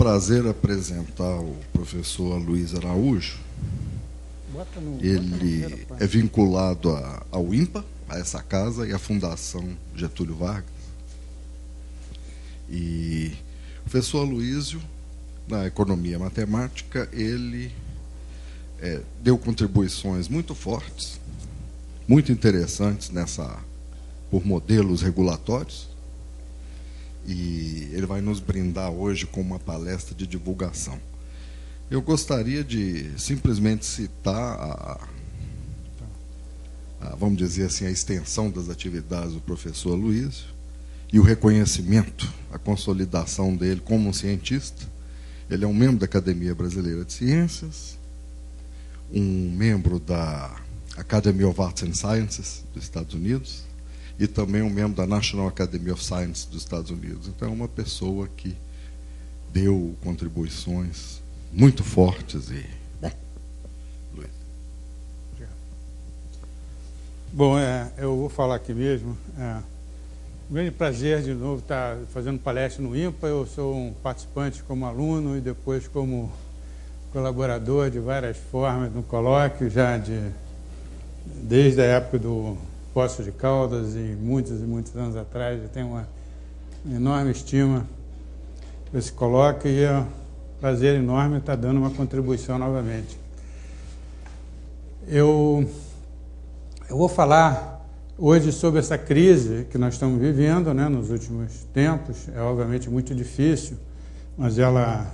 prazer apresentar o professor Luiz Araújo. Ele é vinculado ao INPA, a essa casa, e à Fundação Getúlio Vargas. E o professor Aloísio, na economia matemática, ele deu contribuições muito fortes, muito interessantes por modelos regulatórios, e ele vai nos brindar hoje com uma palestra de divulgação. Eu gostaria de simplesmente citar vamos dizer assim, a extensão das atividades do professor Aloísio e o reconhecimento, a consolidação dele como um cientista. Ele é um membro da Academia Brasileira de Ciências, um membro da Academy of Arts and Sciences dos Estados Unidos e também um membro da National Academy of Sciences dos Estados Unidos. Então, é uma pessoa que deu contribuições muito fortes. Luiz. Bom, eu vou falar aqui mesmo. Um grande prazer de novo estar fazendo palestra no INPA. Eu sou um participante como aluno e depois como colaborador de várias formas no colóquio, já desde a época do Poços de Caldas e muitos anos atrás. Eu tenho uma enorme estima por esse colóquio e é um prazer enorme estar dando uma contribuição novamente. Eu vou falar hoje sobre essa crise que nós estamos vivendo, né, nos últimos tempos. É obviamente muito difícil, mas ela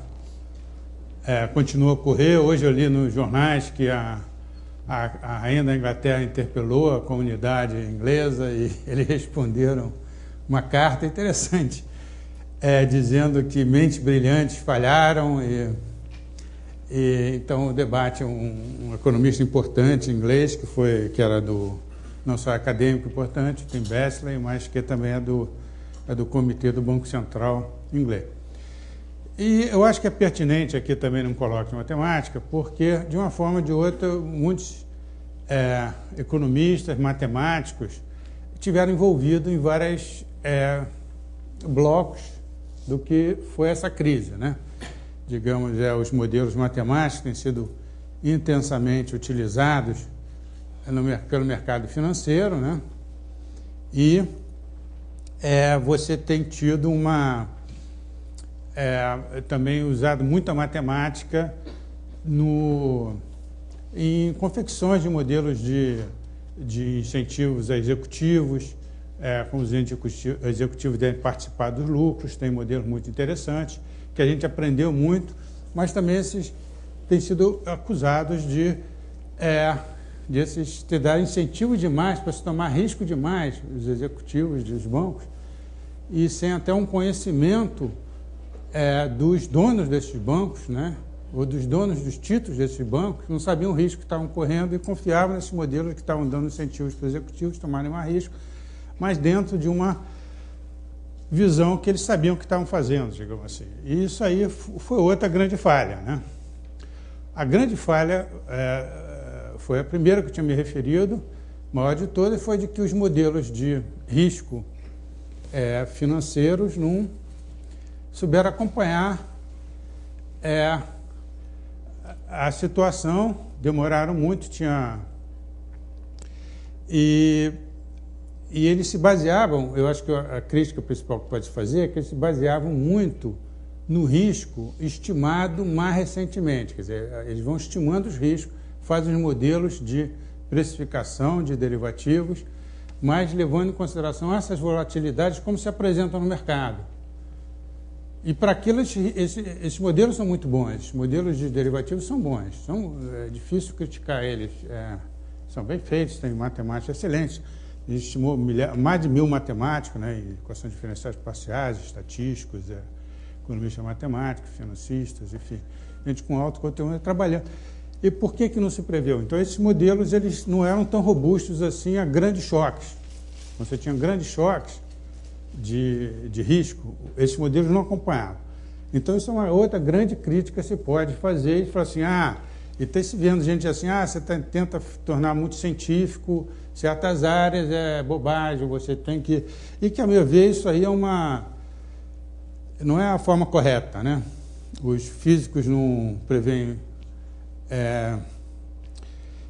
continua a ocorrer. Hoje eu li nos jornais que a rainha da Inglaterra interpelou a comunidade inglesa e eles responderam uma carta interessante, dizendo que mentes brilhantes falharam. Então o debate, um economista importante inglês, que era não só acadêmico importante, Tim Besley, mas que também é do Comitê do Banco Central inglês. E eu acho que é pertinente aqui também num colóquio de matemática, porque, de uma forma ou de outra, muitos economistas, matemáticos, estiveram envolvidos em vários blocos do que foi essa crise, né? Digamos, os modelos matemáticos têm sido intensamente utilizados pelo mercado financeiro, né? E você tem tido também usado muita matemática em confecções de modelos de incentivos a executivos, como os executivos devem participar dos lucros. Tem modelos muito interessantes, que a gente aprendeu muito, mas também esses têm sido acusados de dar incentivo demais, para se tomar risco demais, os executivos dos bancos, e sem até um conhecimento dos donos desses bancos, né, ou dos donos dos títulos desses bancos, que não sabiam o risco que estavam correndo e confiavam nesses modelos que estavam dando incentivos para os executivos tomarem mais risco, mas dentro de uma visão que eles sabiam o que estavam fazendo, digamos assim. E isso aí foi outra grande falha, né? A grande falha foi a primeira que eu tinha me referido, maior de todas, foi de que os modelos de risco financeiros não souberam acompanhar a situação, demoraram muito, e eles se baseavam, eu acho que a crítica principal que pode se fazer é que eles se baseavam muito no risco estimado mais recentemente. Quer dizer, eles vão estimando os riscos, fazem os modelos de precificação de derivativos, mas levando em consideração essas volatilidades como se apresentam no mercado. E para aquilo, esses modelos são muito bons, esses modelos de derivativos são bons, é difícil criticar eles, são bem feitos, tem matemática excelente. A gente estimou mais de 1000 matemáticos, né, equações diferenciais parciais, estatísticos, economistas matemáticos, financistas, enfim, gente com alto conteúdo trabalhando. E por que não se preveu? Então, esses modelos eles não eram tão robustos assim a grandes choques. Quando você tinha grandes choques de risco, esses modelos não acompanhavam. Então, isso é uma outra grande crítica que se pode fazer, e falar assim, e está se vendo gente assim, você tenta tornar muito científico certas áreas, é bobagem, você tem que... E que, a meu ver, isso aí não é a forma correta, né? os físicos não preveem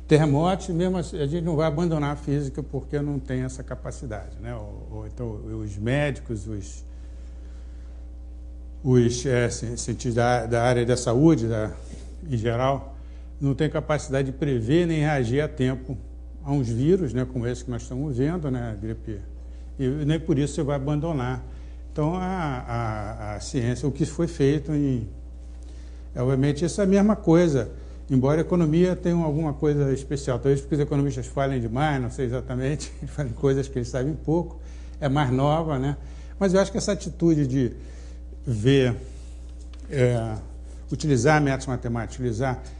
terremotos, mesmo assim, a gente não vai abandonar a física porque não tem essa capacidade, né? Ou então os médicos, os cientistas da área da saúde, em geral, não têm capacidade de prever nem reagir a tempo a uns vírus, né, como esse que nós estamos vendo, né, a gripe, e nem por isso você vai abandonar. Então, a ciência, o que foi feito obviamente, isso é a mesma coisa, embora a economia tenha alguma coisa especial, talvez porque os economistas falem demais, não sei exatamente, falem coisas que eles sabem pouco, é mais nova, né? Mas eu acho que essa atitude de ver, utilizar métodos matemáticos,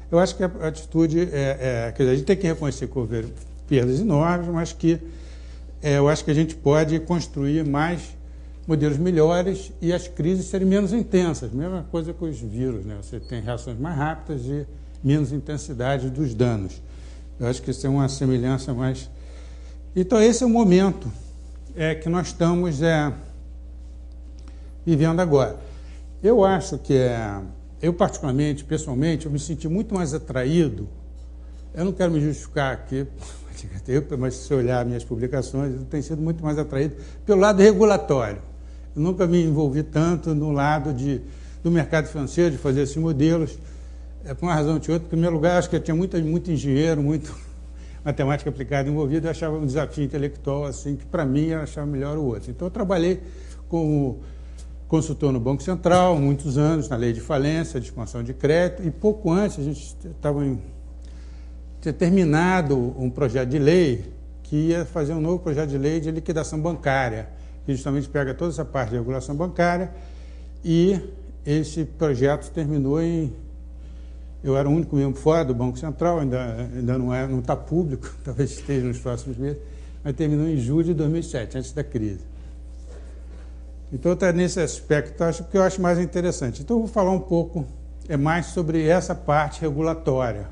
eu acho que a atitude quer dizer, a gente tem que reconhecer que houve perdas enormes, mas que eu acho que a gente pode construir mais modelos melhores e as crises serem menos intensas. Mesma coisa com os vírus, né? Você tem reações mais rápidas e menos intensidade dos danos. Eu acho que isso é uma semelhança mais... Então, esse é o momento que nós estamos vivendo agora. Eu acho que eu particularmente, pessoalmente, eu me senti muito mais atraído, eu não quero me justificar aqui, mas se você olhar minhas publicações, eu tenho sido muito mais atraído pelo lado regulatório. Eu nunca me envolvi tanto no lado do mercado financeiro, de fazer esses modelos, por uma razão ou de outra. Em primeiro lugar, acho que eu tinha muito engenheiro, muito matemática aplicada envolvida, eu achava um desafio intelectual, assim, que para mim eu achava melhor o outro. Então, eu trabalhei como consultor no Banco Central, muitos anos, na lei de falência, de expansão de crédito, e pouco antes a gente tinha terminado um projeto de lei que ia fazer um novo projeto de lei de liquidação bancária, que justamente pega toda essa parte de regulação bancária, e esse projeto terminou eu era o único membro fora do Banco Central, ainda não está público, talvez esteja nos próximos meses, mas terminou em julho de 2007, antes da crise. Então, está nesse aspecto que eu acho mais interessante. Então, eu vou falar um pouco mais sobre essa parte regulatória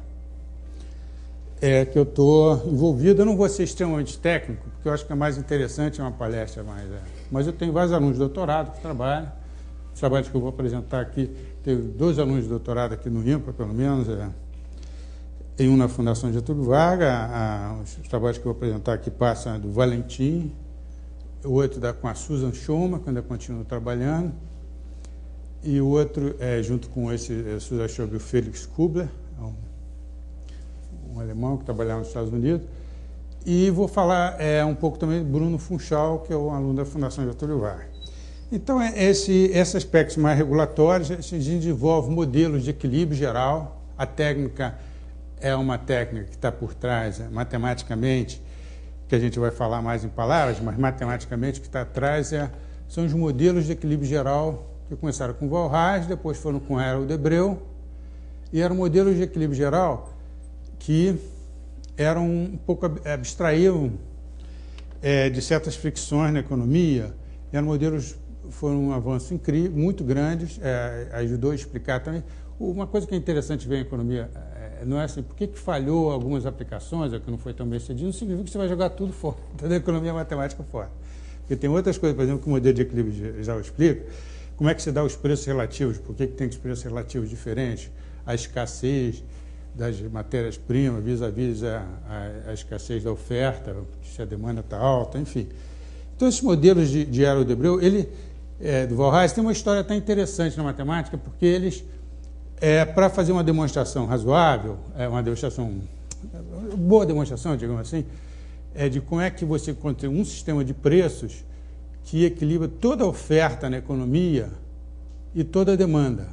que eu estou envolvido. Eu não vou ser extremamente técnico, porque eu acho que é mais interessante, é uma palestra mais... Mas eu tenho vários alunos de doutorado que trabalham. Os trabalhos que eu vou apresentar aqui, tenho 2 alunos de doutorado aqui no INPA, pelo menos, e um na Fundação Getúlio Vargas. Os trabalhos que eu vou apresentar aqui passam do Valentim, o outro com a Susan Schumann, que ainda continuo trabalhando, e o outro, junto com esse Susan Schumann, o Felix Kubler, um alemão que trabalhava nos Estados Unidos, e vou falar um pouco também do Bruno Funchal, que é um aluno da Fundação Getúlio Vargas. Então, esses aspectos mais regulatórios, a gente desenvolve modelos de equilíbrio geral. A técnica é uma técnica que está por trás, matematicamente, que a gente vai falar mais em palavras, mas matematicamente o que está atrás são os modelos de equilíbrio geral que começaram com Walras, depois foram com Harold Debreu, e eram modelos de equilíbrio geral que eram um pouco abstraíam de certas fricções na economia. Eram modelos, foram um avanço incrível, muito grandes, ajudou a explicar também. Uma coisa que é interessante ver em economia, não é assim, por que falhou algumas aplicações, que não foi tão bem sucedido, não significa que você vai jogar tudo fora, toda a economia matemática fora. Porque tem outras coisas, por exemplo, que o modelo de equilíbrio já explica, como é que se dá os preços relativos, por que tem os preços relativos diferentes, a escassez das matérias-primas vis-à-vis a escassez da oferta, se a demanda está alta, enfim. Então, esses modelos de Harold Debreu, do Walras, tem uma história até interessante na matemática, porque eles, para fazer uma demonstração razoável, uma boa demonstração, digamos assim, de como é que você encontra um sistema de preços que equilibra toda a oferta na economia e toda a demanda.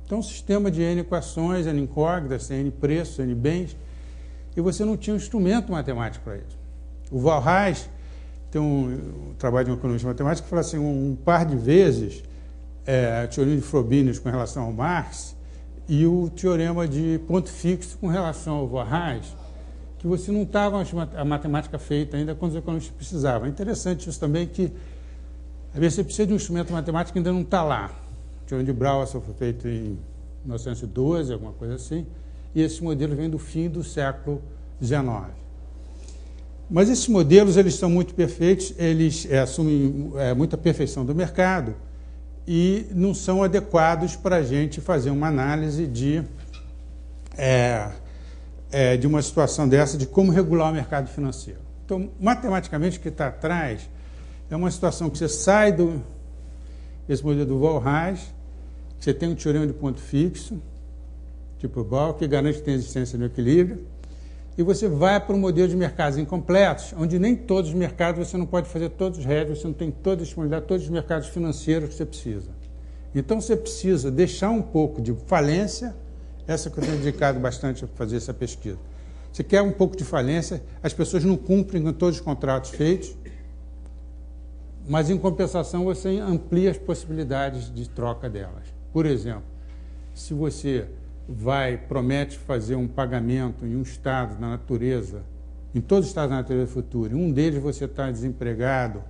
Então, um sistema de N equações, N incógnitas, N preços, N bens, e você não tinha um instrumento matemático para isso. O Walras tem um trabalho de um economista matemático que fala assim, um par de vezes a teoria de Frobenius com relação ao Marx e o teorema de ponto fixo com relação ao Walras, que você não estava a matemática feita ainda quando os economistas precisavam. É interessante isso também, que às vezes você precisa de um instrumento matemático que ainda não está lá. O teorema de Brouwer foi feito em 1912, alguma coisa assim, e esses modelos vêm do fim do século XIX. Mas esses modelos, eles são muito perfeitos, eles assumem muita perfeição do mercado, e não são adequados para a gente fazer uma análise de uma situação dessa, de como regular o mercado financeiro. Então, matematicamente, o que está atrás é uma situação que você sai desse modelo do Walras, você tem um teorema de ponto fixo, tipo Ball, que garante que tem existência no equilíbrio, e você vai para um modelo de mercados incompletos, onde nem todos os mercados, você não pode fazer todos os hedges, você não tem toda a disponibilidade, todos os mercados financeiros que você precisa. Então, você precisa deixar um pouco de falência, essa que eu tenho dedicado bastante a fazer essa pesquisa. Você quer um pouco de falência, as pessoas não cumprem com todos os contratos feitos, mas, em compensação, você amplia as possibilidades de troca delas. Por exemplo, se você promete fazer um pagamento em um estado da natureza, em todos os estados da natureza futura, em um deles você está desempregado,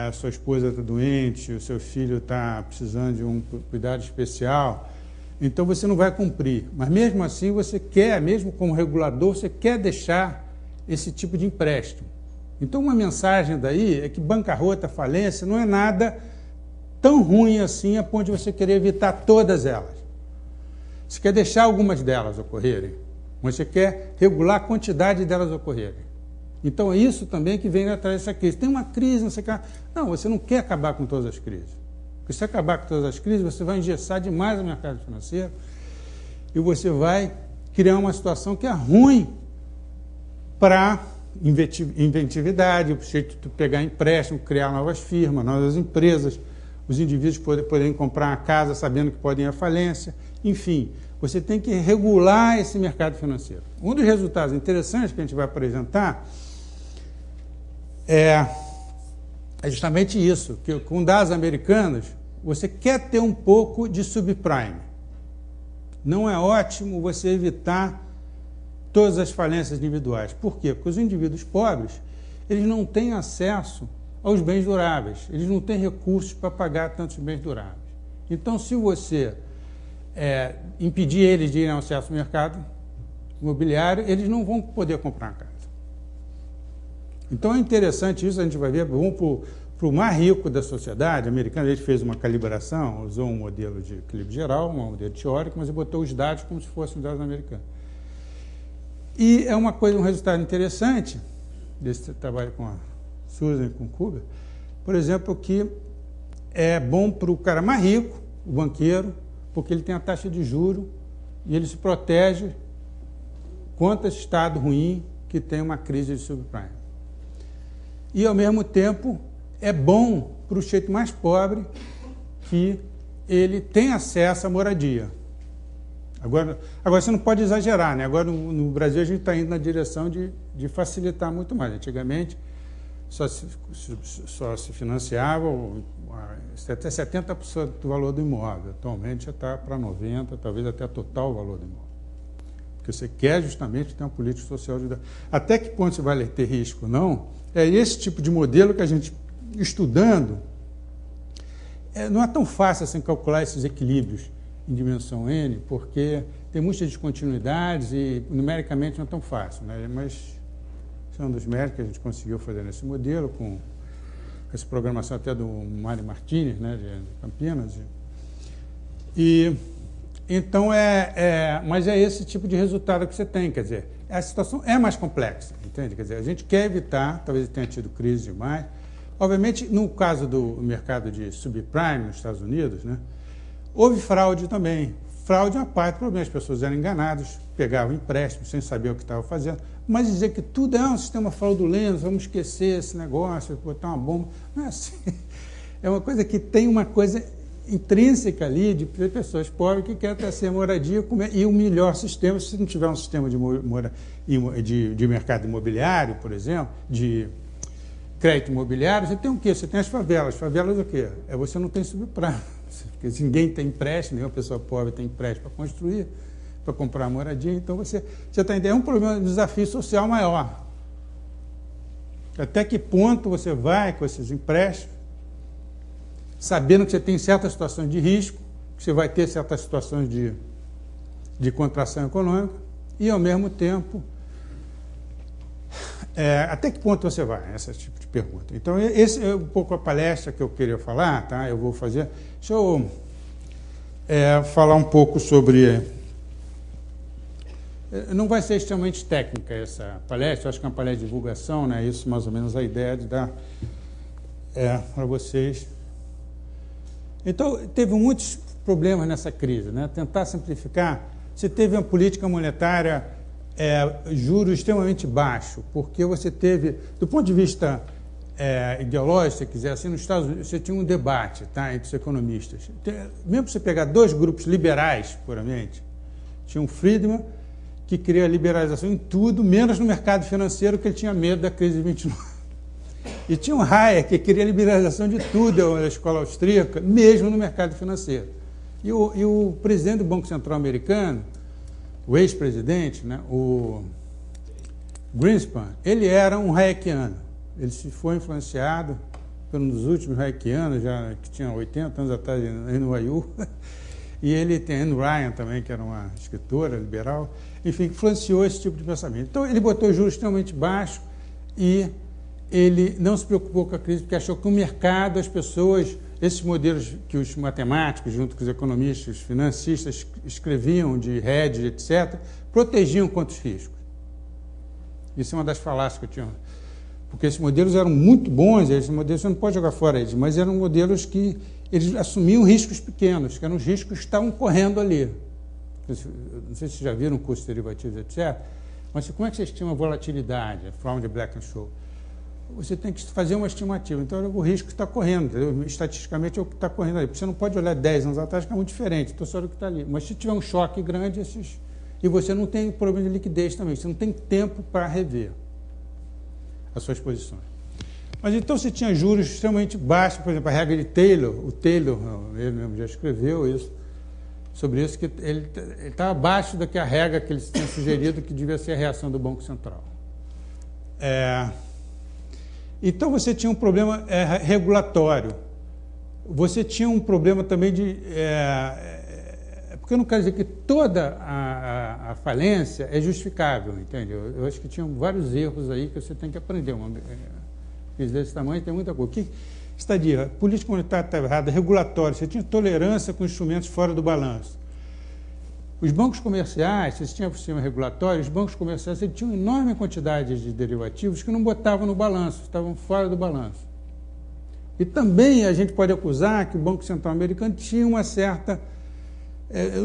a sua esposa está doente, o seu filho está precisando de um cuidado especial, então você não vai cumprir. Mas mesmo assim você quer, mesmo como regulador, você quer deixar esse tipo de empréstimo. Então uma mensagem daí é que bancarrota, falência, não é nada tão ruim assim a ponto de você querer evitar todas elas. Você quer deixar algumas delas ocorrerem, mas você quer regular a quantidade delas ocorrerem. Então é isso também que vem atrás dessa crise. Tem uma crise, não sei o que. Não, você não quer acabar com todas as crises. Porque se acabar com todas as crises, você vai engessar demais o mercado financeiro e você vai criar uma situação que é ruim para inventividade, o jeito de pegar empréstimo, criar novas firmas, novas empresas, os indivíduos poderem comprar uma casa sabendo que podem ir à falência. Enfim, você tem que regular esse mercado financeiro. Um dos resultados interessantes que a gente vai apresentar é justamente isso, que com dados americanos, você quer ter um pouco de subprime. Não é ótimo você evitar todas as falências individuais. Por quê? Porque os indivíduos pobres, eles não têm acesso aos bens duráveis, eles não têm recursos para pagar tantos bens duráveis. Então, se você impedir eles de irem ao acesso ao mercado imobiliário, eles não vão poder comprar uma casa. Então é interessante isso, a gente vai ver, vamos para o mais rico da sociedade americana, ele fez uma calibração, usou um modelo de equilíbrio geral, um modelo teórico, mas ele botou os dados como se fossem os dados americanos. E é um resultado interessante desse trabalho com a Susan e com o Kuber, por exemplo, que é bom para o cara mais rico, o banqueiro, porque ele tem a taxa de juros e ele se protege contra esse estado ruim que tem uma crise de subprime. E, ao mesmo tempo, é bom para o sujeito mais pobre que ele tem acesso à moradia. Agora você não pode exagerar, né? Agora, no Brasil, a gente está indo na direção de facilitar muito mais. Antigamente, só se financiava até 70% do valor do imóvel. Atualmente já está para 90%, talvez até total valor do imóvel. Porque você quer justamente ter uma política social de... Até que ponto você vai ter risco ou não, é esse tipo de modelo que a gente, estudando, não é tão fácil assim calcular esses equilíbrios em dimensão N, porque tem muitas descontinuidades e numericamente não é tão fácil, né? Mas esse é um dos méritos que a gente conseguiu fazer nesse modelo, com essa programação até do Mário Martínez, né, de Campinas. Então, mas é esse tipo de resultado que você tem, quer dizer, a situação é mais complexa, entende? Quer dizer, a gente quer evitar, talvez tenha tido crise demais. Obviamente, no caso do mercado de subprime nos Estados Unidos, né, houve fraude também. Fraude é uma parte do problema, as pessoas eram enganadas, pegavam empréstimo sem saber o que estavam fazendo, mas dizer que tudo é um sistema fraudulento, vamos esquecer esse negócio, botar uma bomba, não é assim. É uma coisa que tem uma coisa intrínseca ali de pessoas pobres que querem ter essa moradia e o melhor sistema, se não tiver um sistema de mercado imobiliário, por exemplo, de crédito imobiliário, você tem o quê? Você tem as favelas. Favelas o quê? Você não tem subprime. Porque ninguém tem empréstimo, nenhuma pessoa pobre tem empréstimo para construir, para comprar moradia, então você está entendendo, é um problema, um desafio social maior. Até que ponto você vai com esses empréstimos, sabendo que você tem certas situações de risco, que você vai ter certas situações de contração econômica, e, ao mesmo tempo, Até que ponto você vai? Esse tipo de pergunta. Então, esse é um pouco a palestra que eu queria falar, tá? Eu vou fazer. Deixa eu falar um pouco sobre. Não vai ser extremamente técnica essa palestra, eu acho que é uma palestra de divulgação, né? Isso mais ou menos a ideia de dar para vocês. Então, teve muitos problemas nessa crise, né? Tentar simplificar. Você teve uma política monetária, juros extremamente baixo, porque você teve, do ponto de vista ideológico, se você quiser, assim, nos Estados Unidos, você tinha um debate, tá, entre os economistas. Mesmo você pegar dois grupos liberais, puramente, tinha um Friedman, que queria a liberalização em tudo, menos no mercado financeiro, que ele tinha medo da crise de 29. E tinha um Hayek, que queria a liberalização de tudo, a escola austríaca, mesmo no mercado financeiro. E o presidente do Banco Central americano, o ex-presidente, né, o Greenspan, ele era um hayekiano. Ele se foi influenciado por um dos últimos hayekianos, já que tinha 80 anos atrás em NYU. E ele tem Anne Ryan também, que era uma escritora liberal. Enfim, influenciou esse tipo de pensamento. Então, ele botou juros extremamente baixos e ele não se preocupou com a crise, porque achou que o mercado, as pessoas, esses modelos que os matemáticos, junto com os economistas, os financistas escreviam de hedge, etc., protegiam contra os riscos. Isso é uma das falácias que eu tinha. Porque esses modelos eram muito bons, esses modelos você não pode jogar fora eles, mas eram modelos que eles assumiam riscos pequenos, que eram os riscos que estavam correndo ali. Não sei se vocês já viram curso de derivativos, etc., mas como é que vocês estimam a volatilidade, from the Black-Scholes? Você tem que fazer uma estimativa. Então, o risco está correndo, entendeu? Estatisticamente é o que está correndo ali. Porque você não pode olhar 10 anos atrás, que é muito diferente, então só o que está ali. Mas se tiver um choque grande, e você não tem problema de liquidez também, você não tem tempo para rever as suas posições. Mas então você tinha juros extremamente baixos, por exemplo, a regra de Taylor, ele mesmo já escreveu isso, sobre isso, que ele estava abaixo da que a regra que eles tinham sugerido que devia ser a reação do Banco Central. Então você tinha um problema regulatório. Você tinha um problema também de... porque eu não quero dizer que toda a falência é justificável, entendeu? Eu acho que tinham vários erros aí que você tem que aprender. Uma crise desse tamanho tem muita coisa. O que estadia? Política monetária estava errada, regulatório. Você tinha tolerância com instrumentos fora do balanço. Os bancos comerciais, vocês tinham sistema regulatório, os bancos comerciais tinham enorme quantidade de derivativos que não botavam no balanço, estavam fora do balanço. E também a gente pode acusar que o Banco Central americano tinha uma certa...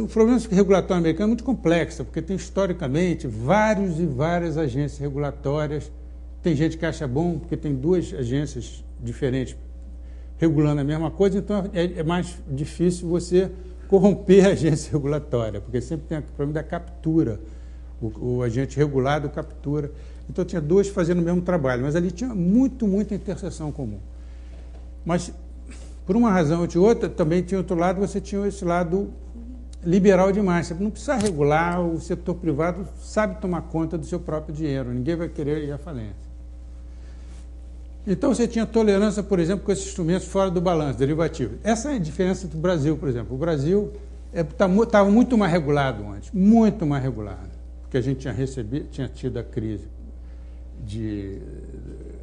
o problema regulatório americano é muito complexo, porque tem historicamente várias agências regulatórias. Tem gente que acha bom, porque tem duas agências diferentes regulando a mesma coisa, então é mais difícil você corromper a agência regulatória, porque sempre tem o problema da captura. O agente regulado captura. Então, tinha duas fazendo o mesmo trabalho, mas ali tinha muita interseção comum. Mas, por uma razão ou de outra, também tinha outro lado, você tinha esse lado liberal demais. Você não precisa regular, o setor privado sabe tomar conta do seu próprio dinheiro, ninguém vai querer ir à falência. Então, você tinha tolerância, por exemplo, com esses instrumentos fora do balanço, derivativos. Essa é a diferença do Brasil, por exemplo. O Brasil estava muito mais regulado antes, muito mais regulado, porque a gente tinha tido a crise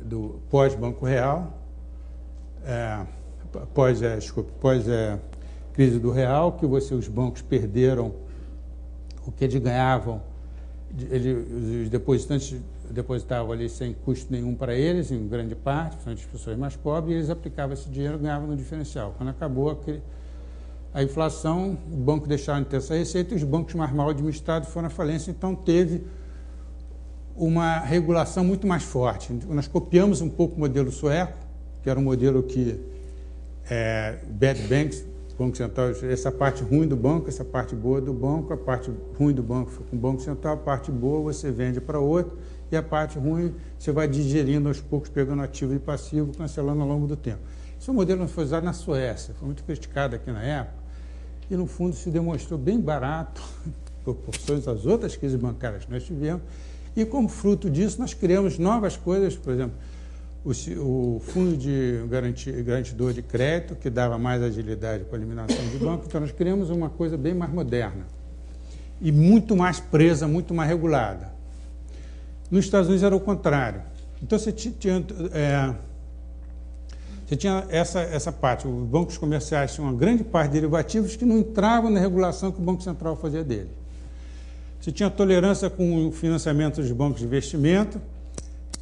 do pós-Banco Real, pós-crise do Real, que os bancos perderam o que eles ganhavam, os depositantes depositavam ali sem custo nenhum para eles, em grande parte, principalmente as pessoas mais pobres, e eles aplicavam esse dinheiro e ganhavam no diferencial. Quando acabou a inflação, o banco deixaram de ter essa receita e os bancos mais mal administrados foram à falência, então teve uma regulação muito mais forte. Nós copiamos um pouco o modelo sueco, que era um modelo que bad banks, Banco Central, essa parte ruim do banco, essa parte boa do banco, a parte ruim do banco fica com o Banco Central, a parte boa você vende para outro, e a parte ruim você vai digerindo aos poucos, pegando ativo e passivo, cancelando ao longo do tempo. Esse modelo foi usado na Suécia, foi muito criticado aqui na época, e no fundo se demonstrou bem barato, em proporções às outras crises bancárias que nós tivemos, e como fruto disso nós criamos novas coisas, por exemplo, o fundo de garantidor de crédito, que dava mais agilidade para a eliminação de banco, então nós criamos uma coisa bem mais moderna e muito mais presa, muito mais regulada. Nos Estados Unidos era o contrário. Então, você tinha essa parte. Os bancos comerciais tinham uma grande parte de derivativos que não entravam na regulação que o Banco Central fazia dele. Você tinha tolerância com o financiamento dos bancos de investimento.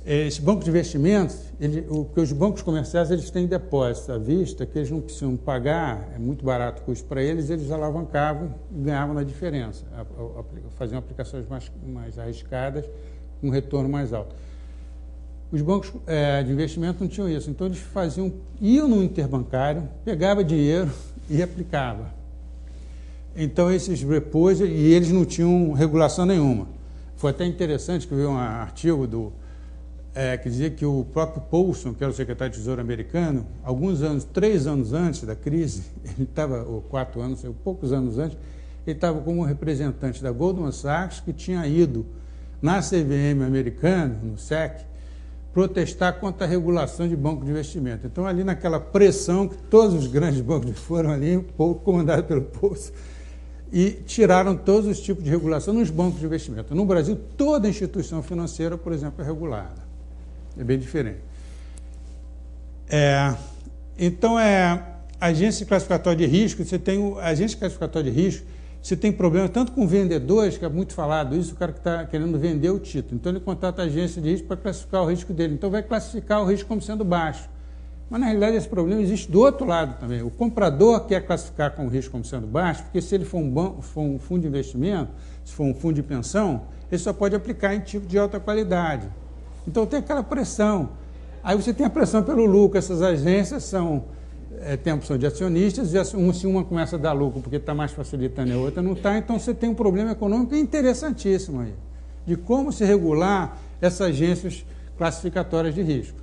Esse banco de investimentos, porque os bancos comerciais eles têm depósitos à vista que eles não precisam pagar, é muito barato o custo para eles, eles alavancavam e ganhavam na diferença, faziam aplicações mais arriscadas, com um retorno mais alto. Os bancos de investimento não tinham isso, então eles iam no interbancário, pegava dinheiro e aplicava. Então esses repos, e eles não tinham regulação nenhuma. Foi até interessante que eu vi um artigo que dizia que o próprio Paulson, que era o secretário de Tesouro americano, 3 anos antes da crise, ele estava, ou 4 anos, poucos anos antes, ele estava como representante da Goldman Sachs, que tinha ido na CVM americana, no SEC, protestar contra a regulação de banco de investimento. Então, ali naquela pressão que todos os grandes bancos foram ali, comandados pelo Paulson, e tiraram todos os tipos de regulação nos bancos de investimento. No Brasil, toda instituição financeira, por exemplo, é regulada. É bem diferente. Então, agência classificatória de risco, agência classificatória de risco, você tem problema tanto com vendedores, que é muito falado isso, o cara que está querendo vender o título. Então, ele contrata a agência de risco para classificar o risco dele. Então, vai classificar o risco como sendo baixo. Mas, na realidade, esse problema existe do outro lado também. O comprador quer classificar com o risco como sendo baixo, porque se ele for um fundo de investimento, se for um fundo de pensão, ele só pode aplicar em tipo de alta qualidade. Então, tem aquela pressão. Aí você tem a pressão pelo lucro. Essas agências têm a opção de acionistas, e se uma começa a dar lucro porque está mais facilitando e a outra não está, então você tem um problema econômico interessantíssimo aí, de como se regular essas agências classificatórias de risco.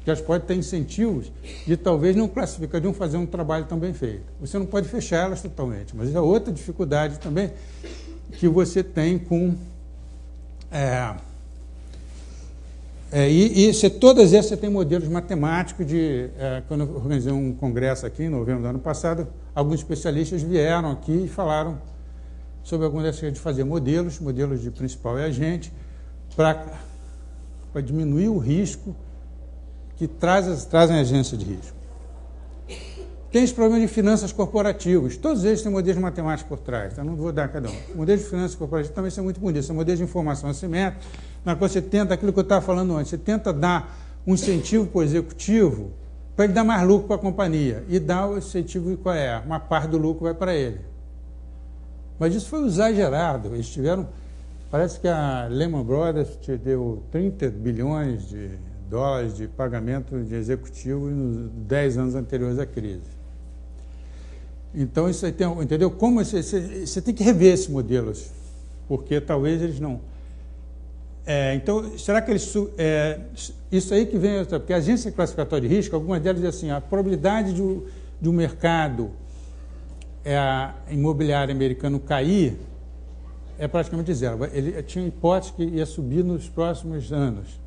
Que elas podem ter incentivos de talvez não classificar, de não fazer um trabalho tão bem feito. Você não pode fechar elas totalmente, mas é outra dificuldade também que você tem com... todas essas você tem modelos matemáticos quando eu organizei um congresso aqui em novembro do ano passado, alguns especialistas vieram aqui e falaram sobre algumas dessas de fazer modelos de principal e agente, para diminuir o risco que trazem agência de risco. Tem esse problema de finanças corporativas. Todos eles têm modelos matemáticos por trás, então não vou dar cada um. Modelos de finanças corporativas também são muito bonitos. São modelos de informação assimétrica, na qual você tenta, aquilo que eu estava falando antes, você tenta dar um incentivo para o executivo para ele dar mais lucro para a companhia. E dar o incentivo qual é? Uma parte do lucro vai para ele. Mas isso foi exagerado. Eles tiveram... Parece que a Lehman Brothers te deu 30 bilhões de dólares de pagamento de executivo nos 10 anos anteriores à crise. Então, isso aí tem, entendeu? Como você tem que rever esses modelos, porque talvez eles não... então, será que eles... isso aí que vem... Porque a agência classificatória de risco, algumas delas dizem assim, a probabilidade de um mercado imobiliário americano cair é praticamente zero. Ele tinha hipótese que ia subir nos próximos anos.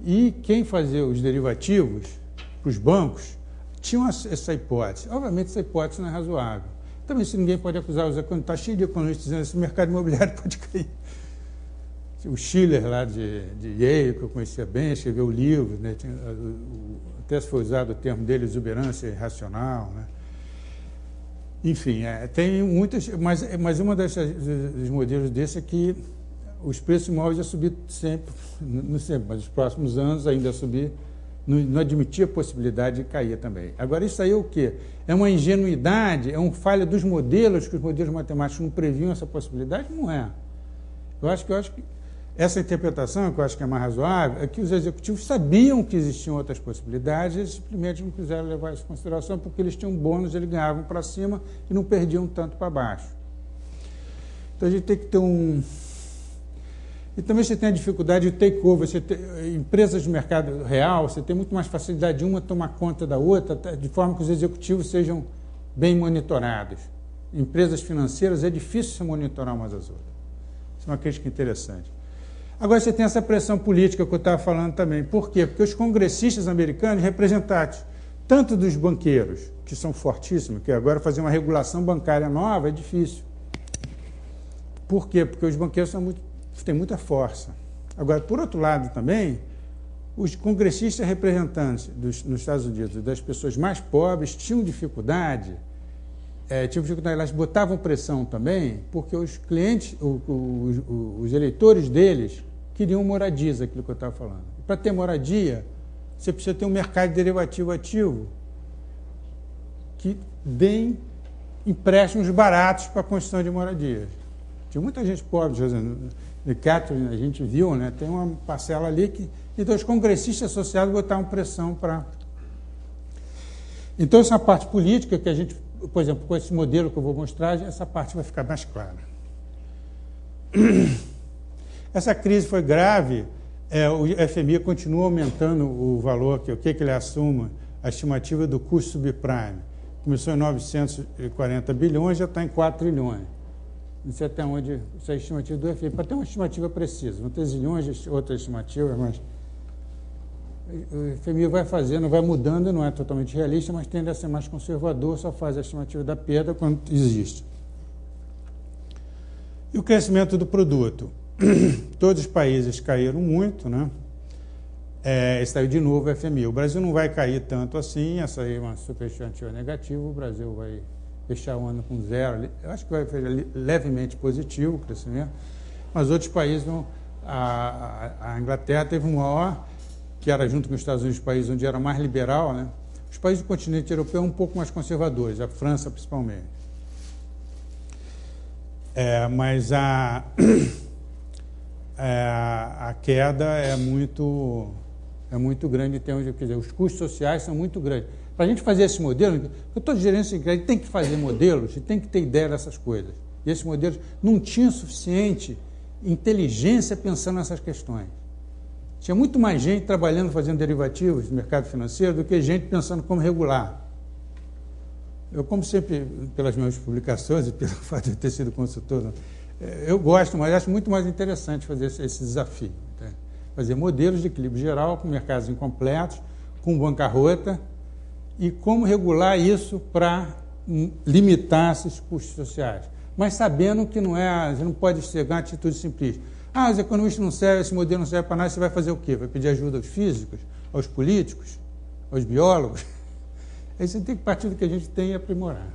E quem fazia os derivativos para os bancos tinha essa hipótese. Obviamente, essa hipótese não é razoável. Também, se ninguém pode acusar os economistas, está cheio de economistas dizendo que esse mercado imobiliário pode cair. O Schiller, lá de Yale, que eu conhecia bem, escreveu o livro, né? Até foi usado o termo dele, exuberância irracional. Né? Enfim, tem muitas... Mas uma dos modelos desse é que os preços imóveis iam subir sempre, não sempre, mas nos próximos anos ainda ia subir, não admitia a possibilidade de cair também. Agora, isso aí é o quê? É uma ingenuidade, é uma falha dos modelos, que os modelos matemáticos não previam essa possibilidade? Não é. Eu acho que essa interpretação, que eu acho que é mais razoável, é que os executivos sabiam que existiam outras possibilidades, eles simplesmente não quiseram levar isso em consideração, porque eles tinham bônus, eles ganhavam para cima e não perdiam tanto para baixo. Então, a gente tem que ter E também você tem a dificuldade de takeover, empresas de mercado real, você tem muito mais facilidade de uma tomar conta da outra, de forma que os executivos sejam bem monitorados. Empresas financeiras é difícil se monitorar umas às outras. Isso é uma crítica interessante. Agora você tem essa pressão política que eu estava falando também. Por quê? Porque os congressistas americanos, representantes tanto dos banqueiros, que são fortíssimos, que agora fazer uma regulação bancária nova é difícil. Por quê? Porque os banqueiros têm muita força. Agora, por outro lado também, Os congressistas representantes nos Estados Unidos das pessoas mais pobres tinham dificuldade, elas botavam pressão também, porque os clientes, os eleitores deles queriam moradias, aquilo que eu estava falando. Para ter moradia, você precisa ter um mercado derivativo ativo que dê empréstimos baratos para a construção de moradias. Tinha muita gente pobre, de Catherine, a gente viu, né? Tem uma parcela ali que... Então, os congressistas associados botavam pressão para... Então, essa parte política que a gente, por exemplo, com esse modelo que eu vou mostrar, essa parte vai ficar mais clara. Essa crise foi grave, o FMI continua aumentando o valor, o que ele assume, a estimativa do custo subprime. Começou em 940 bilhões, já está em 4 trilhões. Não sei até onde isso é a estimativa do FMI, para ter uma estimativa precisa. Vão ter zilhões de outras estimativas, mas o FMI vai fazendo, vai mudando, não é totalmente realista, mas tende a ser mais conservador, só faz a estimativa da perda quando existe. E o crescimento do produto? Todos os países caíram muito, né? Saiu de novo o FMI. O Brasil não vai cair tanto assim, essa aí é uma superestimativa negativa, o Brasil vai fechar o ano com 0, eu acho que vai fechar levemente positivo o crescimento, mas outros países vão... A Inglaterra teve um maior, que era junto com os Estados Unidos, países onde era mais liberal, né? Os países do continente europeu um pouco mais conservadores, a França principalmente. Mas a queda é muito grande em termos de, quer dizer, os custos sociais são muito grandes. Para a gente fazer esse modelo, eu estou dizendo assim, que a gente tem que fazer modelos e tem que ter ideia dessas coisas. E esses modelos não tinham suficiente inteligência pensando nessas questões. Tinha muito mais gente trabalhando, fazendo derivativos no mercado financeiro do que gente pensando como regular. Eu, como sempre, pelas minhas publicações e pelo fato de ter sido consultor, eu gosto, mas acho muito mais interessante fazer esse desafio. Tá? Fazer modelos de equilíbrio geral com mercados incompletos, com bancarrota, e como regular isso para limitar esses custos sociais. Mas sabendo que você não pode chegar a uma atitude simplista. Os economistas não servem, esse modelo não serve para nada, você vai fazer o quê? Vai pedir ajuda aos físicos, aos políticos, aos biólogos? Aí você tem que partir do que a gente tem e aprimorar.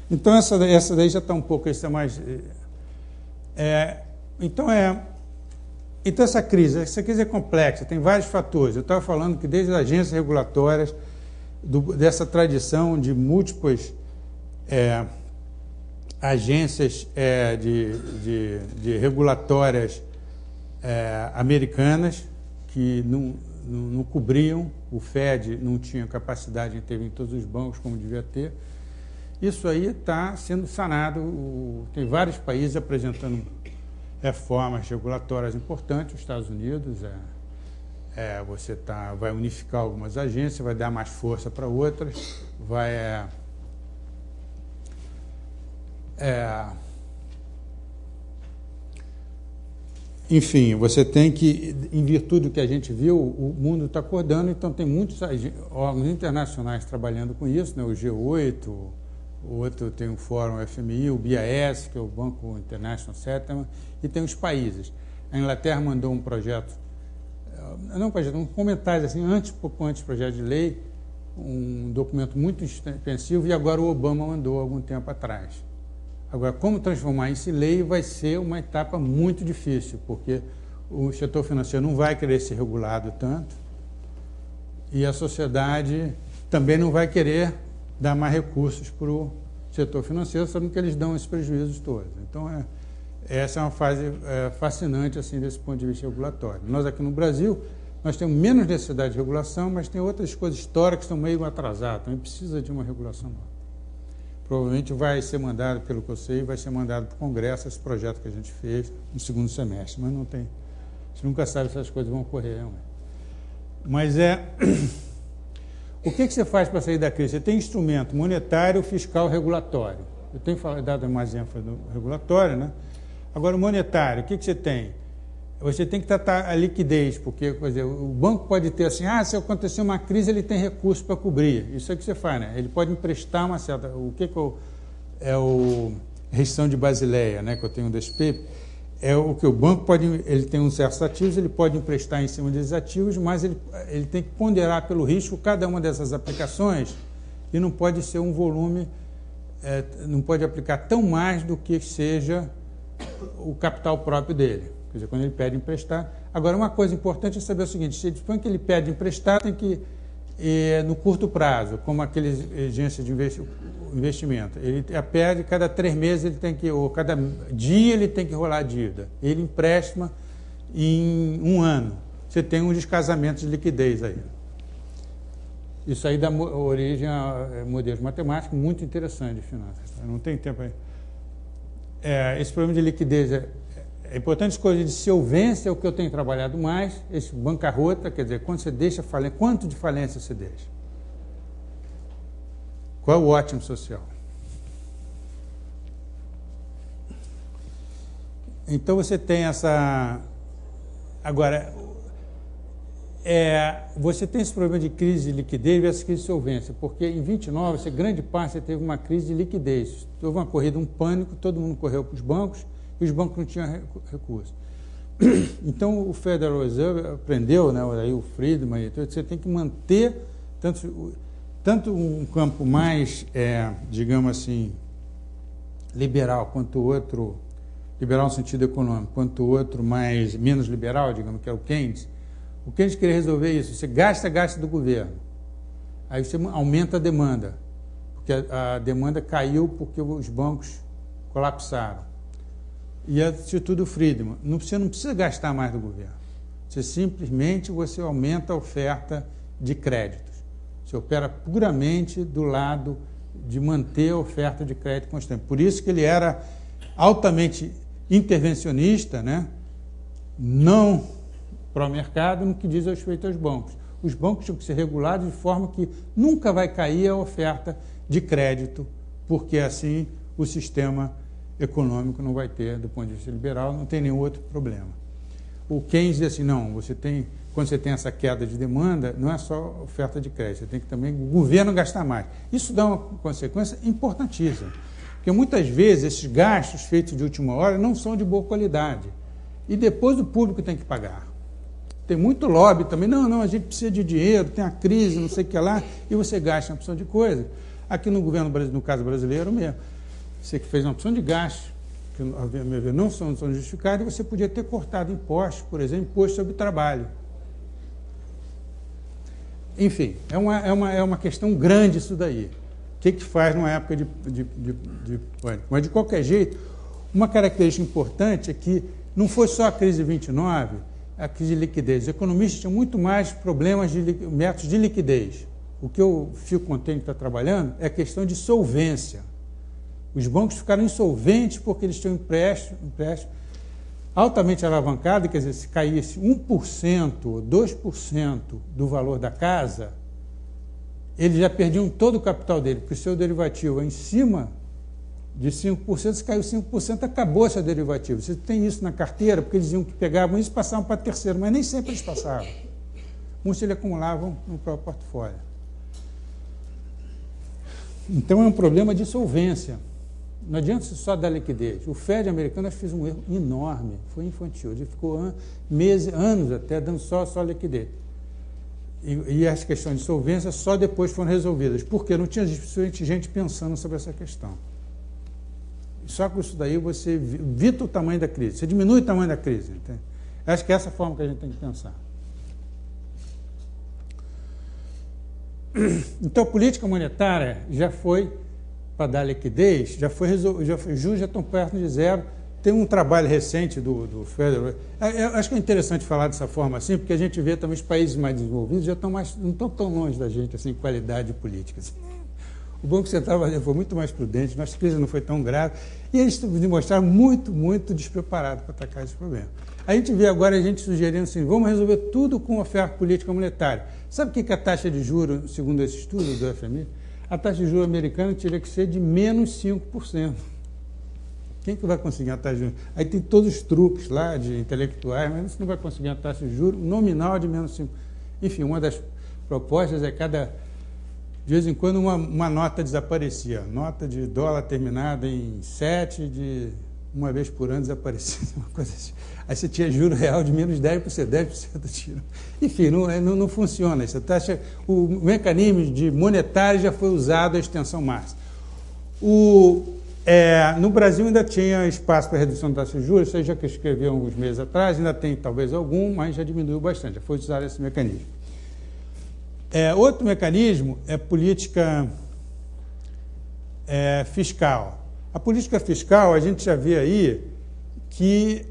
Então, essa daí já está um pouco, essa é mais... Então, essa crise é complexa, tem vários fatores. Eu estava falando que desde as agências regulatórias, dessa tradição de múltiplas agências de regulatórias americanas que não cobriam, o Fed não tinha capacidade de intervir em todos os bancos como devia ter. Isso aí está sendo sanado, tem vários países apresentando reformas regulatórias importantes, os Estados Unidos, você vai unificar algumas agências, vai dar mais força para outras, enfim, você tem que, em virtude do que a gente viu, o mundo está acordando, então tem muitos órgãos internacionais trabalhando com isso, né? O G8, o outro tem o Fórum FMI, o BIS, que é o Banco International Settlement, e tem os países. A Inglaterra mandou um projeto, um comentário assim, pouco antes do projeto de lei, um documento muito extensivo, e agora o Obama mandou algum tempo atrás. Agora, como transformar isso em lei vai ser uma etapa muito difícil, porque o setor financeiro não vai querer ser regulado tanto, e a sociedade também não vai querer dar mais recursos para o setor financeiro, sabendo que eles dão esses prejuízos todos. Então, essa é uma fase fascinante assim, desse ponto de vista regulatório. Nós aqui no Brasil, nós temos menos necessidade de regulação, mas tem outras coisas históricas que estão meio atrasadas, também precisa de uma regulação nova. Provavelmente vai ser mandado, pelo que eu sei, vai ser mandado para o Congresso esse projeto que a gente fez no segundo semestre, mas não tem... A gente nunca sabe se essas coisas vão ocorrer, não é? Mas o que você faz para sair da crise? Você tem instrumento monetário, fiscal, regulatório. Eu tenho dado mais ênfase no regulatório, né? Agora, o monetário, o que você tem? Você tem que tratar a liquidez, porque, quer dizer, o banco pode ter assim, se acontecer uma crise, ele tem recurso para cobrir. Isso é o que você faz, né? Ele pode emprestar uma certa... O que é o restrição de Basileia, né? Que eu tenho desse paper. é o que o banco pode, ele tem uns certos ativos, ele pode emprestar em cima desses ativos, mas ele tem que ponderar pelo risco cada uma dessas aplicações e não pode ser um volume, não pode aplicar tão mais do que seja o capital próprio dele. Quer dizer, quando ele pede emprestar. Agora, uma coisa importante é saber o seguinte: se ele dispõe que ele pede emprestar, tem que no curto prazo, como aqueles agências de investimento. Ele pede cada 3 meses, ele tem que, ou cada dia ele tem que rolar a dívida. Ele empresta em 1 ano. Você tem um descasamento de liquidez aí. Isso aí dá origem a modelos matemáticos muito interessantes de finanças. Não tem tempo aí. Esse problema de liquidez é importante. Escolha de solvência é o que eu tenho trabalhado mais. Esse bancarrota, quer dizer, quando você deixa falência, quanto de falência você deixa? Qual é o ótimo social? Então você tem essa... Agora, você tem esse problema de crise de liquidez e essa crise de solvência, porque em 29, grande parte, você teve uma crise de liquidez. Houve uma corrida, um pânico, todo mundo correu para os bancos, e os bancos não tinham recursos. Então, o Federal Reserve aprendeu, né, aí o Friedman, então, você tem que manter tanto um campo mais, digamos assim, liberal, quanto o outro, liberal no sentido econômico, quanto o outro menos liberal, digamos, que é o Keynes. O Keynes queria resolver isso. Você gasta do governo. Aí você aumenta a demanda, porque a demanda caiu porque os bancos colapsaram. E a atitude do Friedman: você não precisa gastar mais do governo. Você aumenta a oferta de créditos. Você opera puramente do lado de manter a oferta de crédito constante. Por isso que ele era altamente intervencionista, né? Não pró-mercado no que diz respeito aos bancos. Os bancos tinham que ser regulados de forma que nunca vai cair a oferta de crédito, porque assim o sistema econômico não vai ter, do ponto de vista liberal, não tem nenhum outro problema. O Keynes diz assim: não, quando você tem essa queda de demanda, não é só oferta de crédito, você tem que também o governo gastar mais. Isso dá uma consequência importantíssima, porque muitas vezes esses gastos feitos de última hora não são de boa qualidade, e depois o público tem que pagar. Tem muito lobby também: não, a gente precisa de dinheiro, tem a crise, não sei o que lá, e você gasta uma opção de coisa. Aqui no governo brasileiro, no caso brasileiro mesmo, você que fez uma opção de gasto, que, a meu ver, não são justificadas, e você podia ter cortado impostos, por exemplo, imposto sobre o trabalho. Enfim, é uma questão grande isso daí. O que faz numa época de pânico? Mas, de qualquer jeito, uma característica importante é que não foi só a crise de 29, a crise de liquidez. Os economistas tinham muito mais problemas de métodos de liquidez. O que eu fico contente de estar trabalhando é a questão de solvência. Os bancos ficaram insolventes porque eles tinham empréstimo altamente alavancado, quer dizer, se caísse 1% ou 2% do valor da casa, eles já perdiam todo o capital dele, porque o seu derivativo é em cima de 5%, se caiu 5%, acabou seu derivativo. Você tem isso na carteira, porque eles diziam que pegavam isso e passavam para terceiro, mas nem sempre eles passavam. Muitos eles acumulavam no próprio portfólio. Então é um problema de solvência. Não adianta só dar liquidez. O Fed americano fez um erro enorme, foi infantil. Ele ficou anos até dando só liquidez. E as questões de solvência só depois foram resolvidas, porque não tinha suficiente gente pensando sobre essa questão. Só com isso daí você evita o tamanho da crise, você diminui o tamanho da crise. Entende? Acho que é essa a forma que a gente tem que pensar. Então, a política monetária já foi para dar liquidez, os juros já estão perto de zero. Tem um trabalho recente do Federal. Acho que é interessante falar dessa forma assim, porque a gente vê também os países mais desenvolvidos já não estão tão longe da gente assim, em qualidade de política. Assim. O Banco Central foi muito mais prudente, nossa crise não foi tão grave, e eles demonstraram muito despreparados para atacar esse problema. A gente vê agora a gente sugerindo assim: vamos resolver tudo com oferta política monetária. Sabe o que é a taxa de juros, segundo esse estudo do FMI? A taxa de juros americana teria que ser de menos 5%. Quem que vai conseguir uma taxa de juros? Aí tem todos os truques lá de intelectuais, mas você não vai conseguir uma taxa de juros nominal de menos 5%. Enfim, uma das propostas é de vez em quando uma nota desaparecia. Nota de dólar terminada em 7, de uma vez por ano desaparecia, uma coisa assim. Aí você tinha juro real de menos 10%, 10% do tiro. Enfim, não funciona. Essa taxa, o mecanismo de monetário já foi usado à extensão máxima. No Brasil ainda tinha espaço para redução da taxa de juros, isso já que eu escrevi há alguns meses atrás, ainda tem talvez algum, mas já diminuiu bastante, já foi usado esse mecanismo. Outro mecanismo é política fiscal. A política fiscal, a gente já vê aí que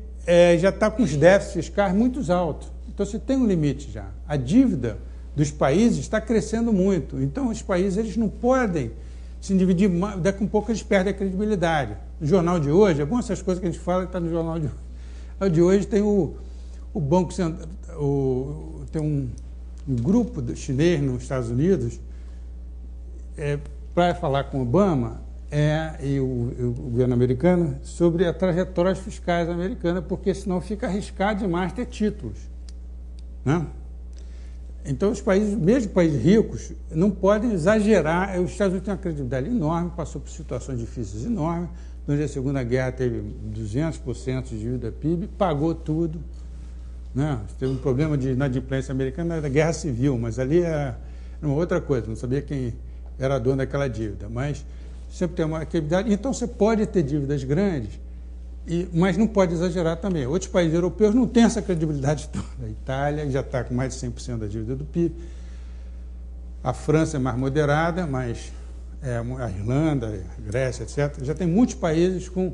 já está com os déficits fiscais muito altos. Então, você tem um limite já. A dívida dos países está crescendo muito. Então, os países eles não podem se dividir, daqui a um pouco eles perdem a credibilidade. No jornal de hoje, é bom essas coisas que a gente fala, está no jornal de hoje. O de hoje tem o Banco Central, tem um grupo chinês nos Estados Unidos para falar com Obama e o governo americano sobre as trajetórias fiscais americanas, porque senão fica arriscado demais ter títulos, né? Então, os países, mesmo países ricos, não podem exagerar. Os Estados Unidos têm uma credibilidade enorme, passou por situações difíceis enormes. Durante a Segunda Guerra teve 200% de dívida PIB, pagou tudo, né? Teve um problema de inadimplência americana da Guerra Civil, mas ali era uma outra coisa, não sabia quem era dono daquela dívida. Mas sempre tem uma credibilidade. Então, você pode ter dívidas grandes, mas não pode exagerar também. Outros países europeus não têm essa credibilidade toda. A Itália já está com mais de 100% da dívida do PIB. A França é mais moderada, mas a Irlanda, a Grécia, etc. Já tem muitos países com...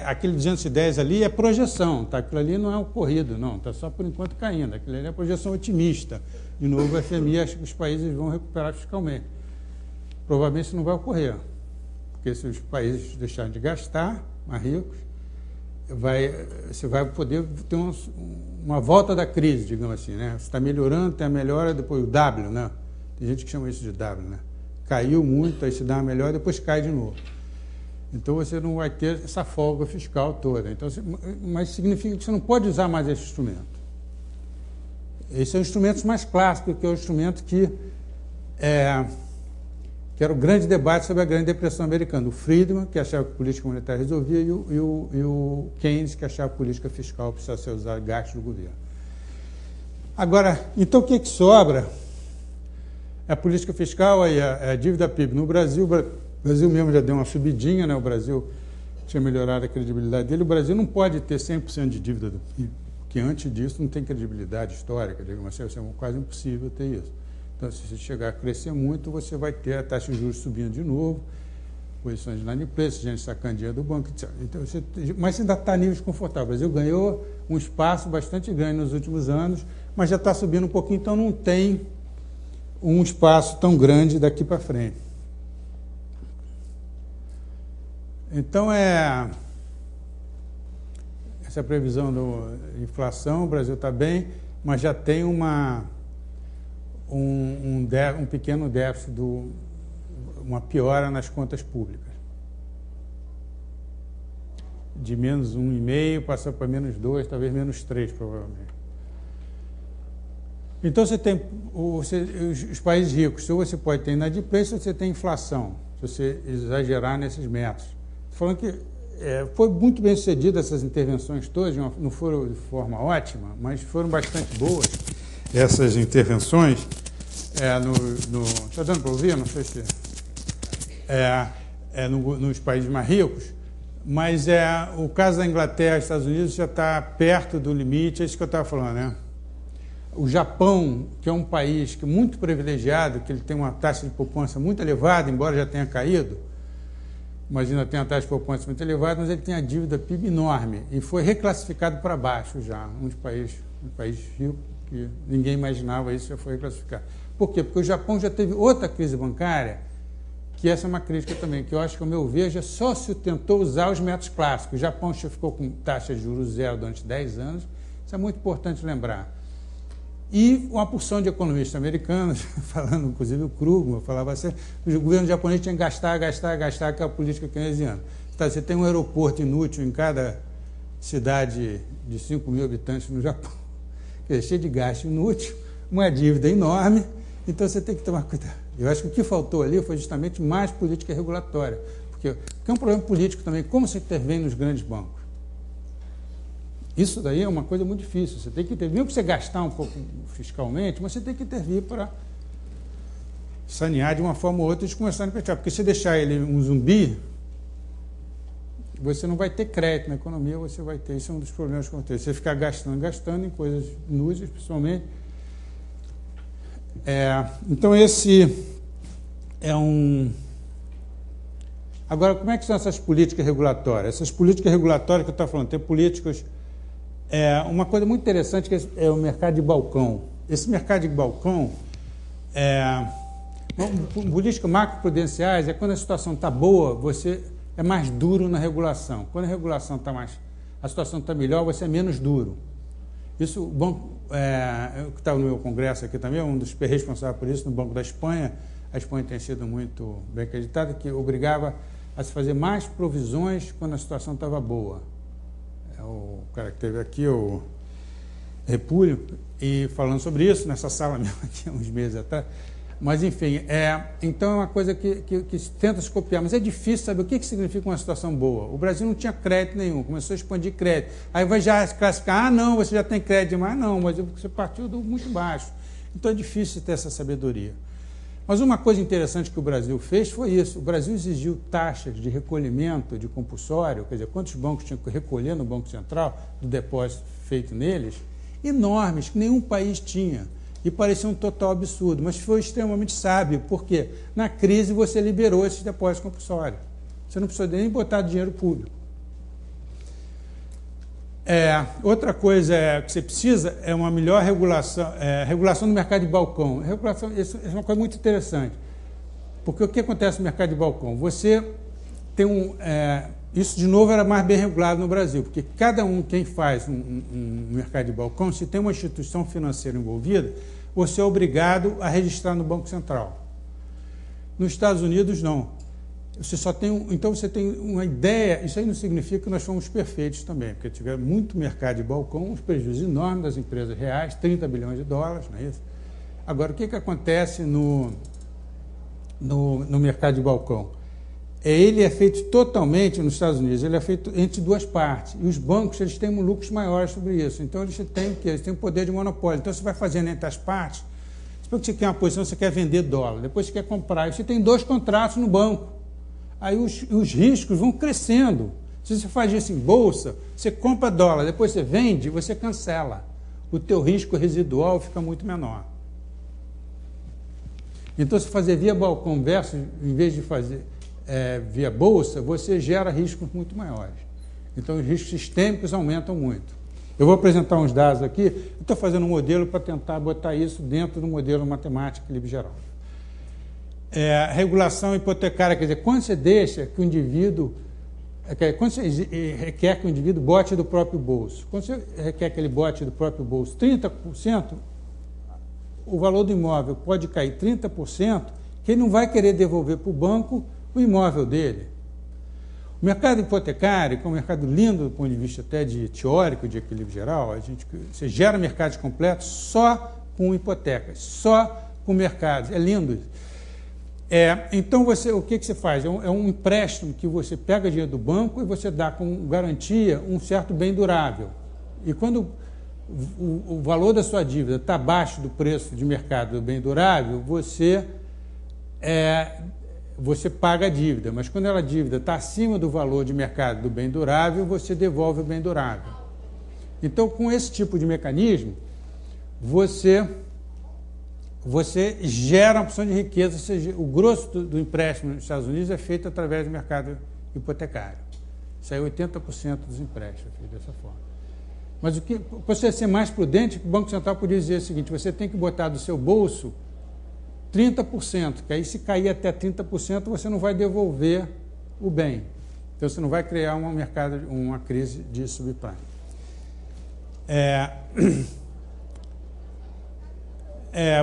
aquele 210 ali é projeção, tá? Aquilo ali não é ocorrido, não. Está só por enquanto caindo. Aquilo ali é projeção otimista. De novo, o FMI acha que os países vão recuperar fiscalmente. Provavelmente isso não vai ocorrer. Porque se os países deixarem de gastar, mais ricos, você vai poder ter uma volta da crise, digamos assim, né? Você está melhorando, tem a melhora, depois o W, né? Tem gente que chama isso de W, né? Caiu muito, aí se dá uma melhora, depois cai de novo. Então você não vai ter essa folga fiscal toda. Então, mas significa que você não pode usar mais esse instrumento. Esses são instrumentos mais clássicos, que é o instrumento que era o grande debate sobre a Grande Depressão americana. O Friedman, que achava que a política monetária resolvia, e o Keynes, que achava que a política fiscal precisava ser usada gastos do governo. Agora, então o que sobra? A política fiscal e a dívida PIB. No Brasil, o Brasil mesmo já deu uma subidinha, né? O Brasil tinha melhorado a credibilidade dele. O Brasil não pode ter 100% de dívida do PIB, porque antes disso não tem credibilidade histórica, digamos assim, é quase impossível ter isso. Então, se você chegar a crescer muito, você vai ter a taxa de juros subindo de novo, posições de inadimplência, gente sacando dinheiro do banco, etc. Então, mas você ainda está a níveis confortáveis. O Brasil ganhou um espaço bastante grande nos últimos anos, mas já está subindo um pouquinho, então não tem um espaço tão grande daqui para frente. Então, essa previsão da inflação, o Brasil está bem, mas já tem um pequeno déficit, uma piora nas contas públicas. De menos 1,5 passou para menos 2, talvez menos 3, provavelmente. Então, você tem os países ricos, se você pode ter inadimplência, você tem inflação, se você exagerar nesses métodos. Estou falando que foi muito bem sucedido essas intervenções todas, não foram de forma ótima, mas foram bastante boas essas intervenções. Está dando para ouvir? Não sei se... nos países mais ricos, mas o caso da Inglaterra e Estados Unidos já está perto do limite, é isso que eu estava falando, né? O Japão, que é um país que é muito privilegiado, que ele tem uma taxa de poupança muito elevada, embora já tenha caído, mas ainda tem uma taxa de poupança muito elevada, mas ele tem a dívida PIB enorme e foi reclassificado para baixo já. Um país rico que ninguém imaginava isso, já foi reclassificado. Por quê? Porque o Japão já teve outra crise bancária, que essa é uma crítica também, que eu acho que, ao meu ver, já só se tentou usar os métodos clássicos. O Japão já ficou com taxa de juros zero durante 10 anos, isso é muito importante lembrar. E uma porção de economistas americanos, falando, inclusive o Krugman, falava assim, o governo japonês tinha que gastar, que é a política keynesiana. Então, você tem um aeroporto inútil em cada cidade de 5 mil habitantes no Japão, que é cheio de gasto inútil, uma dívida enorme, então você tem que tomar cuidado. Eu acho que o que faltou ali foi justamente mais política regulatória, porque Porque é um problema político também, como você intervém nos grandes bancos. Isso daí é uma coisa muito difícil. Você tem que intervir, mesmo que você gastar um pouco fiscalmente, mas você tem que intervir para sanear de uma forma ou outra e começar a emprestar. Porque se deixar ele um zumbi, você não vai ter crédito na economia, você vai ter. Isso é um dos problemas que acontece. Você ficar gastando em coisas inúteis, principalmente. Então, esse é um... Agora, como é que são essas políticas regulatórias? Essas políticas regulatórias que eu estava falando, tem políticas... uma coisa muito interessante que é o mercado de balcão. Esse mercado de balcão, políticas macroprudenciais, quando a situação está boa, você é mais duro na regulação. Quando a regulação está a situação está melhor, você é menos duro. Isso, o banco, que estava no meu congresso aqui também, um dos responsáveis por isso, no Banco da Espanha, a Espanha tem sido muito bem acreditada, que obrigava a se fazer mais provisões quando a situação estava boa. O cara que teve aqui, o Repúlio, e falando sobre isso, nessa sala mesmo aqui, há uns meses atrás. Mas, enfim, então é uma coisa que se tenta se copiar, mas é difícil saber o que significa uma situação boa. O Brasil não tinha crédito nenhum, começou a expandir crédito. Aí vai já classificar, não, você já tem crédito demais. Não, mas você partiu do muito baixo. Então é difícil ter essa sabedoria. Mas uma coisa interessante que o Brasil fez foi isso. O Brasil exigiu taxas de recolhimento de compulsório, quer dizer, quantos bancos tinham que recolher no Banco Central do depósito feito neles, enormes, que nenhum país tinha. E parecia um total absurdo, mas foi extremamente sábio, porque na crise você liberou esses depósitos compulsórios. Você não precisou nem botar dinheiro público. Outra coisa que você precisa é uma melhor regulação, regulação do mercado de balcão. Isso é uma coisa muito interessante, porque o que acontece no mercado de balcão? Você tem isso, de novo, era mais bem regulado no Brasil, porque quem faz um mercado de balcão, se tem uma instituição financeira envolvida, você é obrigado a registrar no Banco Central. Nos Estados Unidos, não. Você só tem então você tem uma ideia, isso aí não significa que nós fomos perfeitos também, porque tivemos muito mercado de balcão, uns prejuízos enormes das empresas reais, 30 bilhões de dólares, não é isso? Agora, o que acontece no mercado de balcão? Ele é feito totalmente nos Estados Unidos, ele é feito entre duas partes, e os bancos eles têm lucros maiores sobre isso, então eles têm um poder de monopólio, então você vai fazendo entre as partes, você quer uma posição, você quer vender dólar, depois você quer comprar, e você tem 2 contratos no banco. Aí os riscos vão crescendo. Se você faz isso em bolsa, você compra dólar, depois você vende, você cancela. O teu risco residual fica muito menor. Então, se fazer via balcão versus, em vez de fazer via bolsa, você gera riscos muito maiores. Então, os riscos sistêmicos aumentam muito. Eu vou apresentar uns dados aqui. Eu estou fazendo um modelo para tentar botar isso dentro do modelo matemático equilíbrio geral. Regulação hipotecária, quer dizer, quando você deixa que o indivíduo, quando você requer que o indivíduo bote do próprio bolso, quando você requer que ele bote do próprio bolso 30%, o valor do imóvel pode cair 30%, que ele não vai querer devolver para o banco o imóvel dele. O mercado hipotecário, que é um mercado lindo do ponto de vista até de teórico de equilíbrio geral, você gera mercados completos só com hipotecas, só com mercados, é lindo isso. Então, o que você faz? É um empréstimo que você pega dinheiro do banco e você dá com garantia um certo bem durável. E quando o valor da sua dívida está abaixo do preço de mercado do bem durável, você paga a dívida. Mas quando a dívida está acima do valor de mercado do bem durável, você devolve o bem durável. Então, com esse tipo de mecanismo, você gera uma opção de riqueza, ou seja, o grosso do empréstimo nos Estados Unidos é feito através do mercado hipotecário. Isso aí 80% dos empréstimos é feito dessa forma. Mas para você ser mais prudente, o Banco Central podia dizer o seguinte: você tem que botar do seu bolso 30%, que aí se cair até 30%, você não vai devolver o bem. Então você não vai criar uma crise de subprime.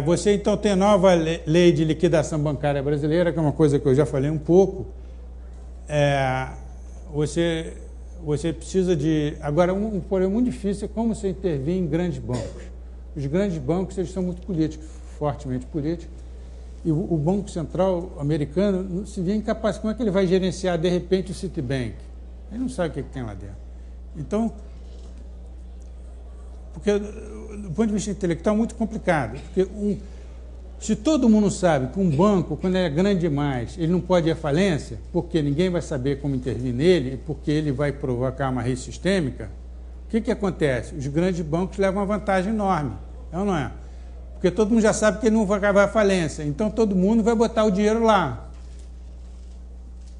Você então tem a nova lei de liquidação bancária brasileira, que é uma coisa que eu já falei um pouco. Você precisa de... Agora, um problema muito difícil é como você intervir em grandes bancos. Os grandes bancos eles são muito políticos, fortemente políticos, E o Banco Central americano não se vê incapaz. Como é que ele vai gerenciar, de repente, o Citibank? Ele não sabe o que tem lá dentro. Então, porque do ponto de vista intelectual é muito complicado. Porque se todo mundo sabe que um banco, quando é grande demais, ele não pode ir à falência, porque ninguém vai saber como intervir nele, porque ele vai provocar uma crise sistêmica, o que acontece? Os grandes bancos levam uma vantagem enorme, é ou não é? Porque todo mundo já sabe que ele não vai acabar à falência, então todo mundo vai botar o dinheiro lá.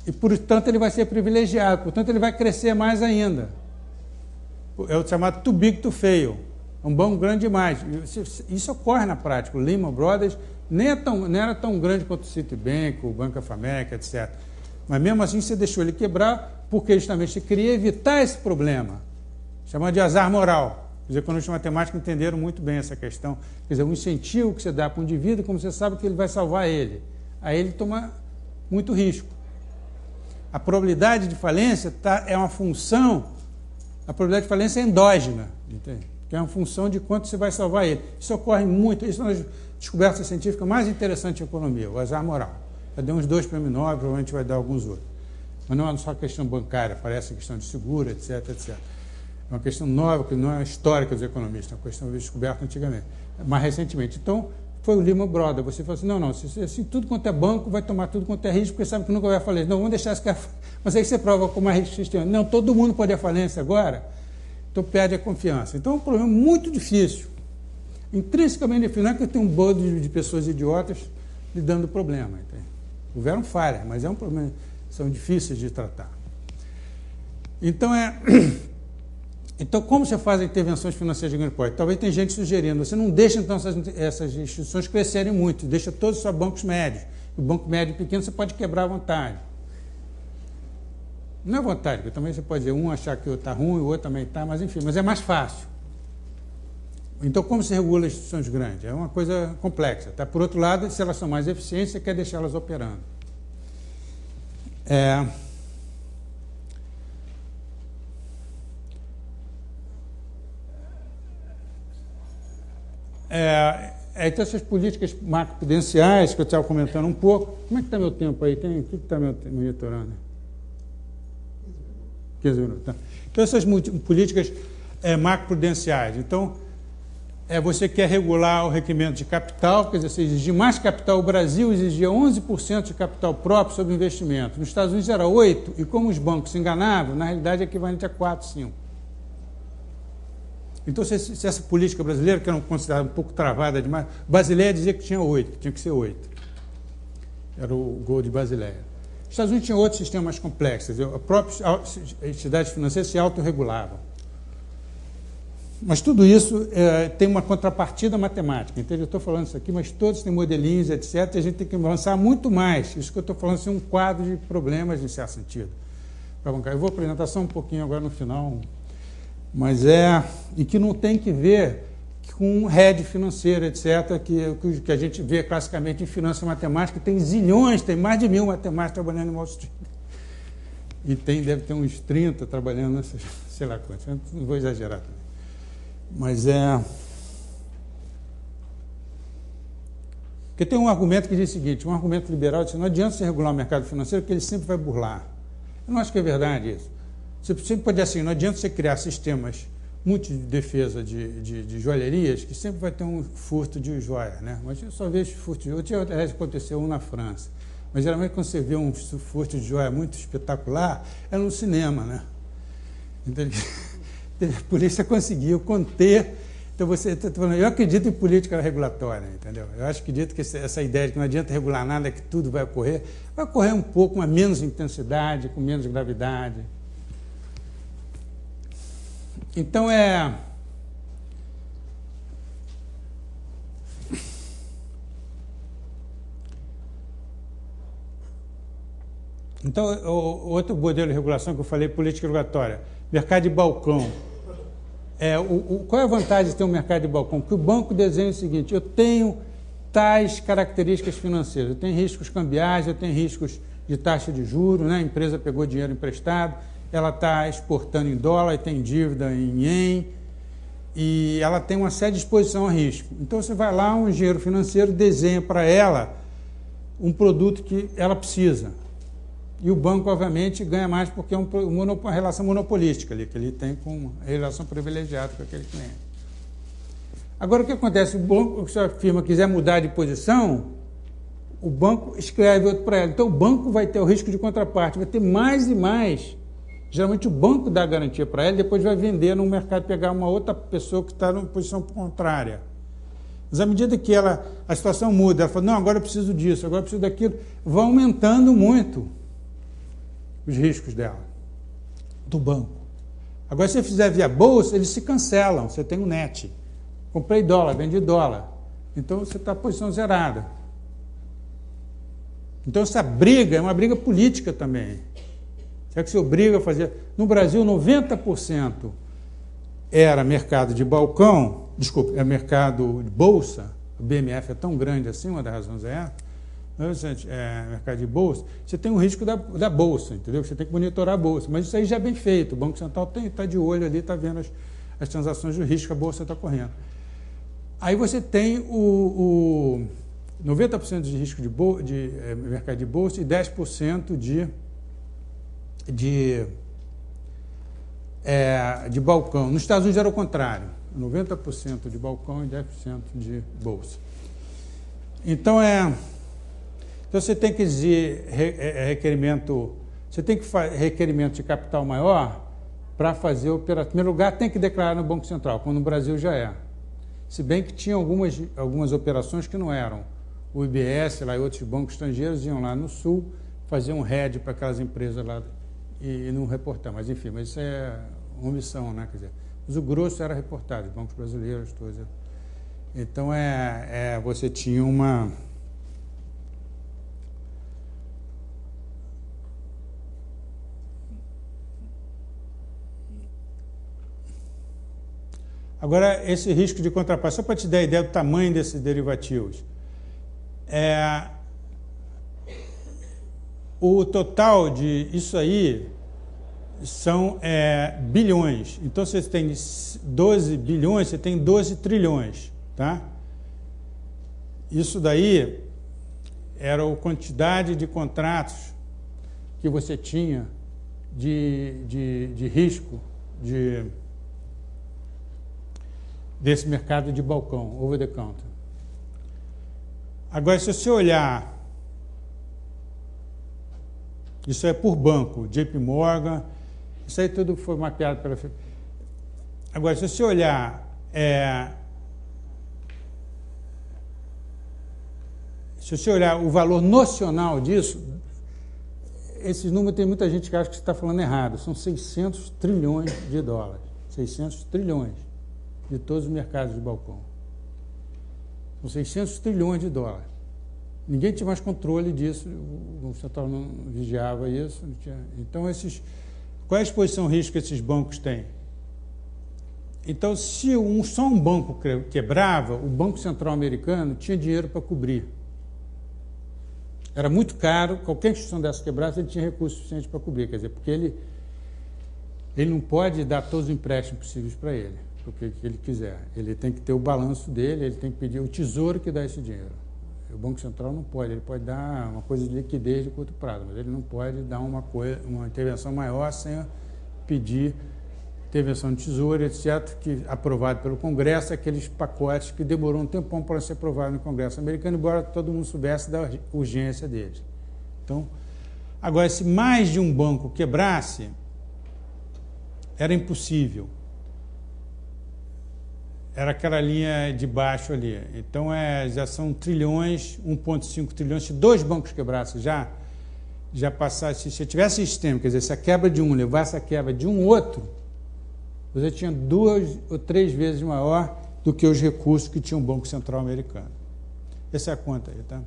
E, portanto, ele vai ser privilegiado, portanto, ele vai crescer mais ainda. É o chamado too big to fail. É um banco grande demais. Isso ocorre na prática. O Lehman Brothers nem era tão grande quanto o Citibank, o Banco of America, etc. Mas mesmo assim você deixou ele quebrar porque justamente você queria evitar esse problema. Chamado de azar moral. Os economistas matemáticos entenderam muito bem essa questão. Quer dizer, o incentivo que você dá para um indivíduo, como você sabe que ele vai salvar ele. Aí ele toma muito risco. A probabilidade de falência é uma função, a probabilidade de falência é endógena, entende? Que é uma função de quanto você vai salvar ele. Isso ocorre muito, isso é uma das descobertas científicas mais interessantes em economia, o azar moral. Já deu uns 2 prêmios Nobel, provavelmente vai dar alguns outros. Mas não é só questão bancária, parece a questão de seguro, etc, etc. É uma questão nova, que não é histórica dos economistas, é uma questão descoberta antigamente, mais recentemente. Então, foi o Lehman Brothers. Você falou assim, não, assim, tudo quanto é banco vai tomar tudo quanto é risco, porque sabe que nunca vai à falência. Não, vamos deixar esse cara... Mas aí você prova como é risco sistema. Não, todo mundo pode ir à falência agora. Então perde a confiança. Então é um problema muito difícil. Intrinsecamente difícil. Não é que eu tenho um bando de pessoas idiotas lidando com o problema. Entende? Houveram falhas, mas é um problema, são difíceis de tratar. Então, como você faz intervenções financeiras de grande porte? Talvez tenha gente sugerindo, você não deixa então essas instituições crescerem muito, deixa todos só bancos médios. O banco médio e pequeno você pode quebrar à vontade. Não é vontade, porque também você pode dizer, um achar que o outro está ruim, o outro também está, mas enfim, mas é mais fácil. Então, como se regula as instituições grandes? É uma coisa complexa. Tá? Por outro lado, se elas são mais eficientes, você quer deixá-las operando. Então, essas políticas macroprudenciais que eu estava comentando um pouco. Como é que está meu tempo aí? O que está monitorando? 15 minutos. Tá. Então, essas políticas macroprudenciais. Então, você quer regular o requerimento de capital, quer dizer, você exigir mais capital. O Brasil exigia 11% de capital próprio sobre investimento. Nos Estados Unidos era 8%, e como os bancos se enganavam, na realidade é equivalente a 4%, 5%. Então, se essa política brasileira, que era considerada um pouco travada demais, Basileia dizia que tinha 8%, que tinha que ser 8%. Era o gol de Basileia. Os Estados Unidos tinham outros sistemas mais complexos, a própria entidades financeiras se autorregulavam. Mas tudo isso tem uma contrapartida matemática. Então, eu estou falando isso aqui, mas todos têm modelinhos, etc., e a gente tem que avançar muito mais. Isso que eu estou falando é um quadro de problemas, em certo sentido. Eu vou apresentar só um pouquinho agora no final, mas e que não tem que ver com rede financeira, etc., que a gente vê classicamente em finança matemática, tem zilhões, tem mais de 1000 matemáticos trabalhando em Wall Street. E deve ter uns 30 trabalhando nessas, sei lá quantos, não vou exagerar também. Mas porque tem um argumento que diz o seguinte, um argumento liberal, diz, não adianta você regular o mercado financeiro, porque ele sempre vai burlar. Eu não acho que é verdade isso. Você sempre pode dizer assim, não adianta você criar sistemas muito de defesa de joalherias, que sempre vai ter um furto de joia, né? Mas eu só vejo furto de joia. Aconteceu um na França. Mas geralmente quando você vê um furto de joia muito espetacular, é no cinema, né? Então, a polícia conseguiu conter. Então eu acredito em política regulatória, entendeu? Eu acredito que essa ideia de que não adianta regular nada, que tudo vai ocorrer um pouco, com menos intensidade, com menos gravidade. Então Então, o outro modelo de regulação que eu falei, política regulatória, mercado de balcão. Qual é a vantagem de ter um mercado de balcão? Porque o banco desenha o seguinte, eu tenho tais características financeiras, eu tenho riscos cambiais, eu tenho riscos de taxa de juros, né? A empresa pegou dinheiro emprestado, ela está exportando em dólar, tem dívida em ien, e ela tem uma séria exposição a risco. Então, você vai lá, um engenheiro financeiro desenha para ela um produto que ela precisa. E o banco, obviamente, ganha mais porque é uma relação monopolística ali, que ele tem com uma relação privilegiada com aquele cliente. Agora, o que acontece? O banco, se a firma quiser mudar de posição, o banco escreve outro para ela. Então, o banco vai ter o risco de contraparte, vai ter mais e mais. Geralmente, o banco dá a garantia para ela, depois vai vender no mercado, pegar uma outra pessoa que está numa posição contrária. Mas, à medida que a situação muda, ela fala, não, agora eu preciso disso, agora eu preciso daquilo, vai aumentando muito os riscos dela, do banco. Agora, se você fizer via bolsa, eles se cancelam, você tem um net. Comprei dólar, vendi dólar. Então, você está em posição zerada. Então, essa briga é uma briga política também. Será que se obriga a fazer... No Brasil, 90% era mercado de balcão, desculpa, é mercado de bolsa, o BMF é tão grande assim, uma das razões é mercado de bolsa, você tem um risco da bolsa, entendeu? Você tem que monitorar a bolsa, mas isso aí já é bem feito, o Banco Central está de olho ali, está vendo as transações de risco que a bolsa está correndo. Aí você tem o 90% de risco de mercado de bolsa e 10% de balcão. Nos Estados Unidos era o contrário, 90% de balcão e 10% de bolsa. Então, você tem que exigir requerimento, você tem que fazer requerimento de capital maior para fazer operação. Em primeiro lugar, tem que declarar no Banco Central, como no Brasil já é. Se bem que tinha algumas operações que não eram. O IBS lá, e outros bancos estrangeiros iam lá no Sul, fazer um hedge para aquelas empresas lá e não reportar. Mas, enfim, mas isso é omissão, né? Quer dizer, mas o grosso era reportado, os bancos brasileiros, todos. Então, você tinha uma... Agora, esse risco de contraparte, só para te dar a ideia do tamanho desses derivativos. O total de isso aí são bilhões. Então, você tem 12 bilhões, você tem 12 trilhões. Tá? Isso daí era a quantidade de contratos que você tinha de risco desse mercado de balcão, over the counter. Agora, se você olhar, isso é por banco, JP Morgan, isso aí tudo foi mapeado pela... Agora, se você olhar, o valor nocional disso, esses números tem muita gente que acha que você está falando errado, são 600 trilhões de dólares, 600 trilhões de todos os mercados de balcão. São 600 trilhões de dólares. Ninguém tinha mais controle disso, o Banco Central não vigiava isso. Não tinha. Então, qual é a exposição ao risco que esses bancos têm? Então, se só um banco quebrava, o Banco Central americano tinha dinheiro para cobrir. Era muito caro, qualquer instituição dessa quebrasse, ele tinha recurso suficiente para cobrir, quer dizer, porque ele não pode dar todos os empréstimos possíveis para ele, porque ele quiser. Ele tem que ter o balanço dele, ele tem que pedir o tesouro que dá esse dinheiro. O Banco Central não pode, ele pode dar uma coisa de liquidez de curto prazo, mas ele não pode dar uma intervenção maior sem pedir intervenção de tesouro, etc., que aprovado pelo Congresso, aqueles pacotes que demorou um tempão para ser aprovado no Congresso americano, embora todo mundo soubesse da urgência deles. Então, agora, se mais de um banco quebrasse, era impossível. Era aquela linha de baixo ali. Então, já são trilhões, 1,5 trilhões. Se dois bancos quebrassem, já passasse, se tivesse sistema, quer dizer, se a quebra de um levasse a quebra de um outro, você tinha 2 ou 3 vezes maior do que os recursos que tinha o Banco Central americano. Essa é a conta aí, tá?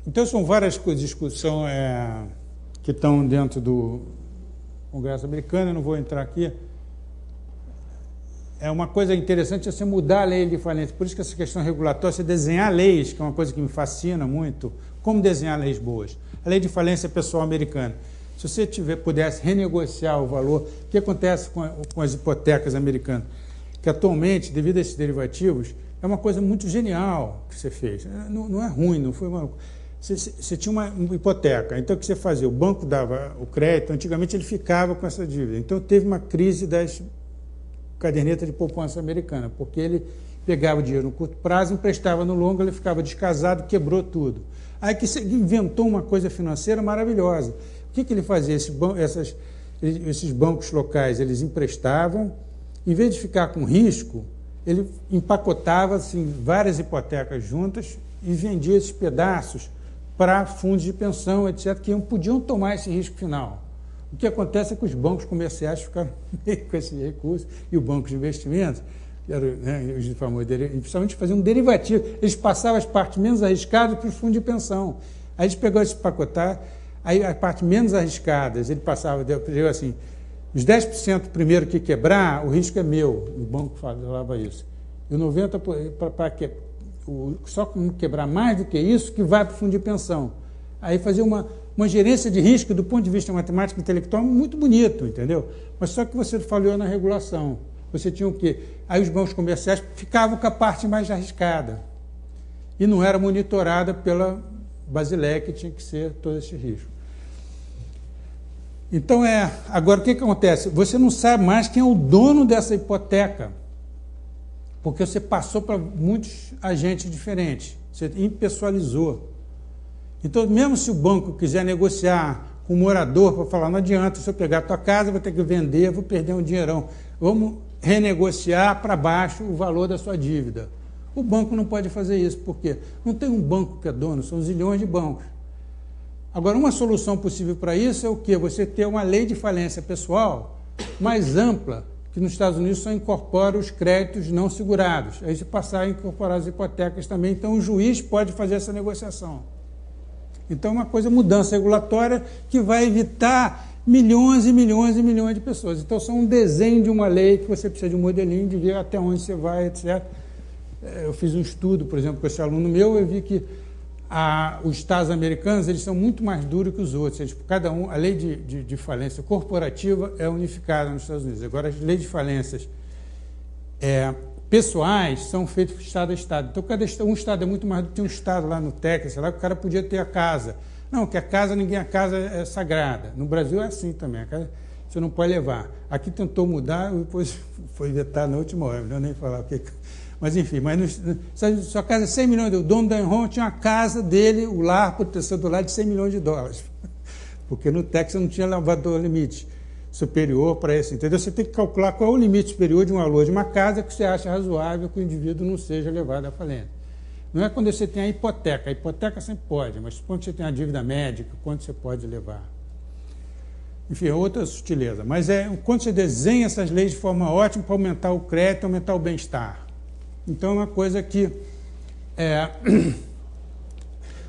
Então, são várias coisas de discussão que estão dentro do Congresso americano, eu não vou entrar aqui. Uma coisa interessante é você mudar a lei de falência. Por isso que essa questão regulatória, você desenhar leis, que é uma coisa que me fascina muito. Como desenhar leis boas? A lei de falência pessoal americana. Se você pudesse renegociar o valor, o que acontece com as hipotecas americanas? Que atualmente, devido a esses derivativos, é uma coisa muito genial que você fez. Não é ruim, não foi uma... Você tinha uma hipoteca, então o que você fazia? O banco dava o crédito, antigamente ele ficava com essa dívida. Então teve uma crise das cadernetas de poupança americana, porque ele pegava o dinheiro no curto prazo, emprestava no longo, ele ficava descasado, quebrou tudo. Aí que você inventou uma coisa financeira maravilhosa. O que ele fazia? Esses bancos locais, eles emprestavam, em vez de ficar com risco, ele empacotava assim, várias hipotecas juntas e vendia esses pedaços para fundos de pensão, etc., que podiam tomar esse risco final. O que acontece é que os bancos comerciais ficaram meio com esse recurso, e o banco de investimentos, que era, né, os famosos, principalmente faziam um derivativo, eles passavam as partes menos arriscadas para os fundos de pensão. Aí eles pegaram esse pacotar, aí a parte menos arriscadas, ele passava, assim, os 10% primeiro que quebrar, o risco é meu, o banco falava isso. E o 90% para só não quebrar mais do que isso, que vai para o fundo de pensão. Aí fazia uma gerência de risco do ponto de vista matemático e intelectual muito bonito, entendeu? Mas só que você falhou na regulação. Você tinha o quê? Aí os bancos comerciais ficavam com a parte mais arriscada. E não era monitorada pela Basileia, que tinha que ser todo esse risco. Então, agora o que acontece? Você não sabe mais quem é o dono dessa hipoteca, porque você passou para muitos agentes diferentes, você impessoalizou. Então, mesmo se o banco quiser negociar com o morador para falar, não adianta, se eu pegar a tua casa, vou ter que vender, vou perder um dinheirão. Vamos renegociar para baixo o valor da sua dívida. O banco não pode fazer isso, porque não tem um banco que é dono, são zilhões de bancos. Agora, uma solução possível para isso é o quê? Você ter uma lei de falência pessoal mais ampla, que nos Estados Unidos só incorpora os créditos não segurados. Aí, se passar a incorporar as hipotecas também, então o juiz pode fazer essa negociação. Então, é uma coisa, mudança regulatória que vai evitar milhões e milhões e milhões de pessoas. Então, só um desenho de uma lei que você precisa de um modelinho, de ver até onde você vai, etc. Eu fiz um estudo, por exemplo, com esse aluno meu, eu vi que os estados americanos, eles são muito mais duros que os outros. Cada um, a lei de falência corporativa é unificada nos Estados Unidos. Agora, as leis de falências pessoais são feitas de estado a estado. Então, um estado é muito mais do que um estado lá no Texas, lá que o cara podia ter a casa. Não, que a casa é sagrada. No Brasil é assim também, a casa você não pode levar. Aqui tentou mudar, depois foi vetado na última hora, não nem falar o que... Mas, enfim, sua casa é 100 milhões de dólares. O dono da Enron tinha uma casa dele, o lar, proteção do lar, de 100 milhões de dólares. Porque no Texas não tinha elevador limite superior para esse. Entendeu? Você tem que calcular qual é o limite superior de um valor de uma casa que você acha razoável que o indivíduo não seja levado à falência. Não é quando você tem a hipoteca sempre pode, mas quando você tem a dívida médica, quanto você pode levar. Enfim, é outra sutileza. Mas quando você desenha essas leis de forma ótima para aumentar o crédito, aumentar o bem-estar. Então, é uma coisa que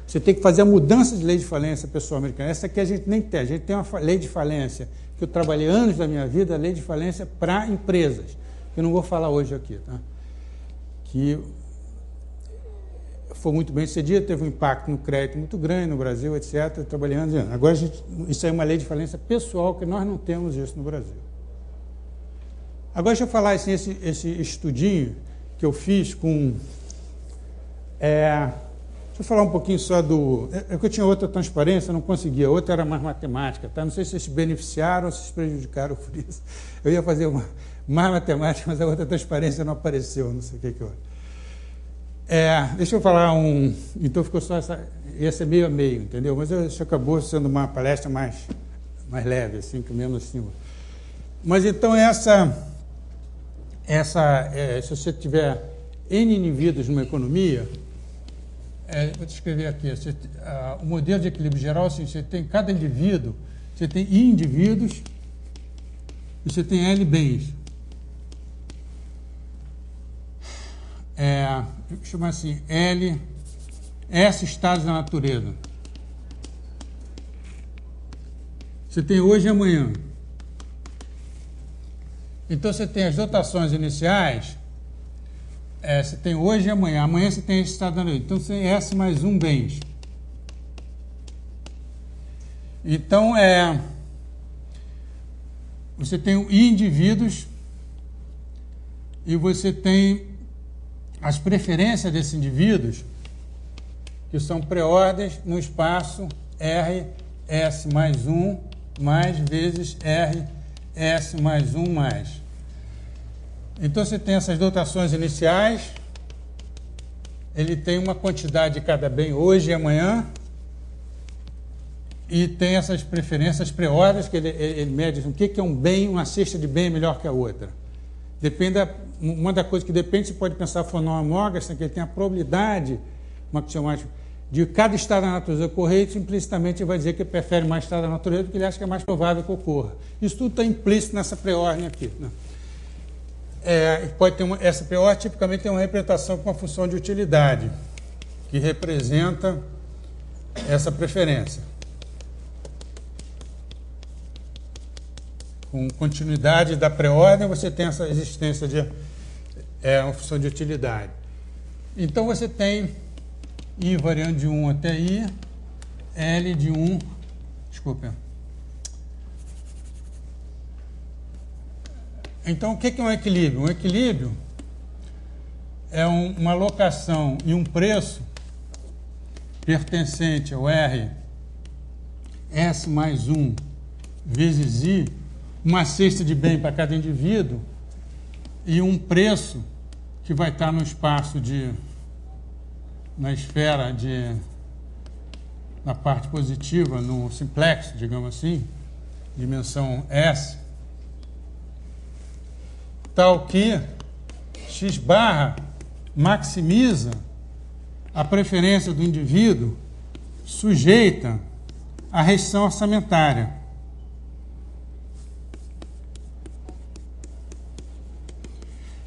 você tem que fazer a mudança de lei de falência pessoal americana. Essa aqui a gente nem tem. A gente tem uma lei de falência, que eu trabalhei anos da minha vida, a lei de falência para empresas, que eu não vou falar hoje aqui, tá? Que foi muito bem sucedida, teve um impacto no crédito muito grande no Brasil, etc. Eu trabalhei anos e anos. Agora, isso é uma lei de falência pessoal, que nós não temos isso no Brasil. Agora, deixa eu falar assim, esse estudinho que eu fiz com... deixa eu falar um pouquinho só do... que eu tinha outra transparência, não conseguia. Outra era mais matemática, tá? Não sei se vocês se beneficiaram ou se se prejudicaram por isso. Eu ia fazer mais matemática, mas a outra transparência não apareceu, não sei o que houve. Deixa eu falar Então ficou só essa... Ia ser meio a meio, entendeu? Mas isso acabou sendo uma palestra mais leve, assim, que menos assim. Mas então se você tiver N indivíduos numa economia, vou te escrever aqui, o modelo de equilíbrio geral, assim, você tem cada indivíduo, você tem I indivíduos e você tem L bens. Vou chamar assim, S estados da natureza. Você tem hoje e amanhã. Então, você tem as dotações iniciais, você tem hoje e amanhã. Amanhã você tem esse estado da noite. Então, você tem S mais 1 bens. Então, você tem I indivíduos e você tem as preferências desses indivíduos, que são pré-ordens no espaço RS mais 1 mais vezes RS mais 1 mais. Então, você tem essas dotações iniciais, ele tem uma quantidade de cada bem hoje e amanhã, e tem essas preferências pré-ordens, que ele mede o que é um bem, uma cesta de bem é melhor que a outra. Depende uma das coisas que depende, você pode pensar fonomógrafo, que ele tem a probabilidade maximum de cada estado da natureza ocorrer, e implicitamente ele vai dizer que ele prefere mais estado da natureza porque ele acha que é mais provável que ocorra. Isso tudo está implícito nessa pré-ordem aqui, né? Pode ter essa pré-ordem tipicamente tem uma representação com uma função de utilidade, que representa essa preferência. Com continuidade da pré-ordem, você tem essa existência de uma função de utilidade. Então, você tem I variando de 1 até I, L de 1, desculpa. Então, o que é um equilíbrio? Um equilíbrio é uma alocação e um preço pertencente ao R, S mais 1 vezes I, uma cesta de bem para cada indivíduo e um preço que vai estar no espaço na esfera na parte positiva, no simplex, digamos assim, dimensão S, tal que X barra maximiza a preferência do indivíduo sujeita à restrição orçamentária.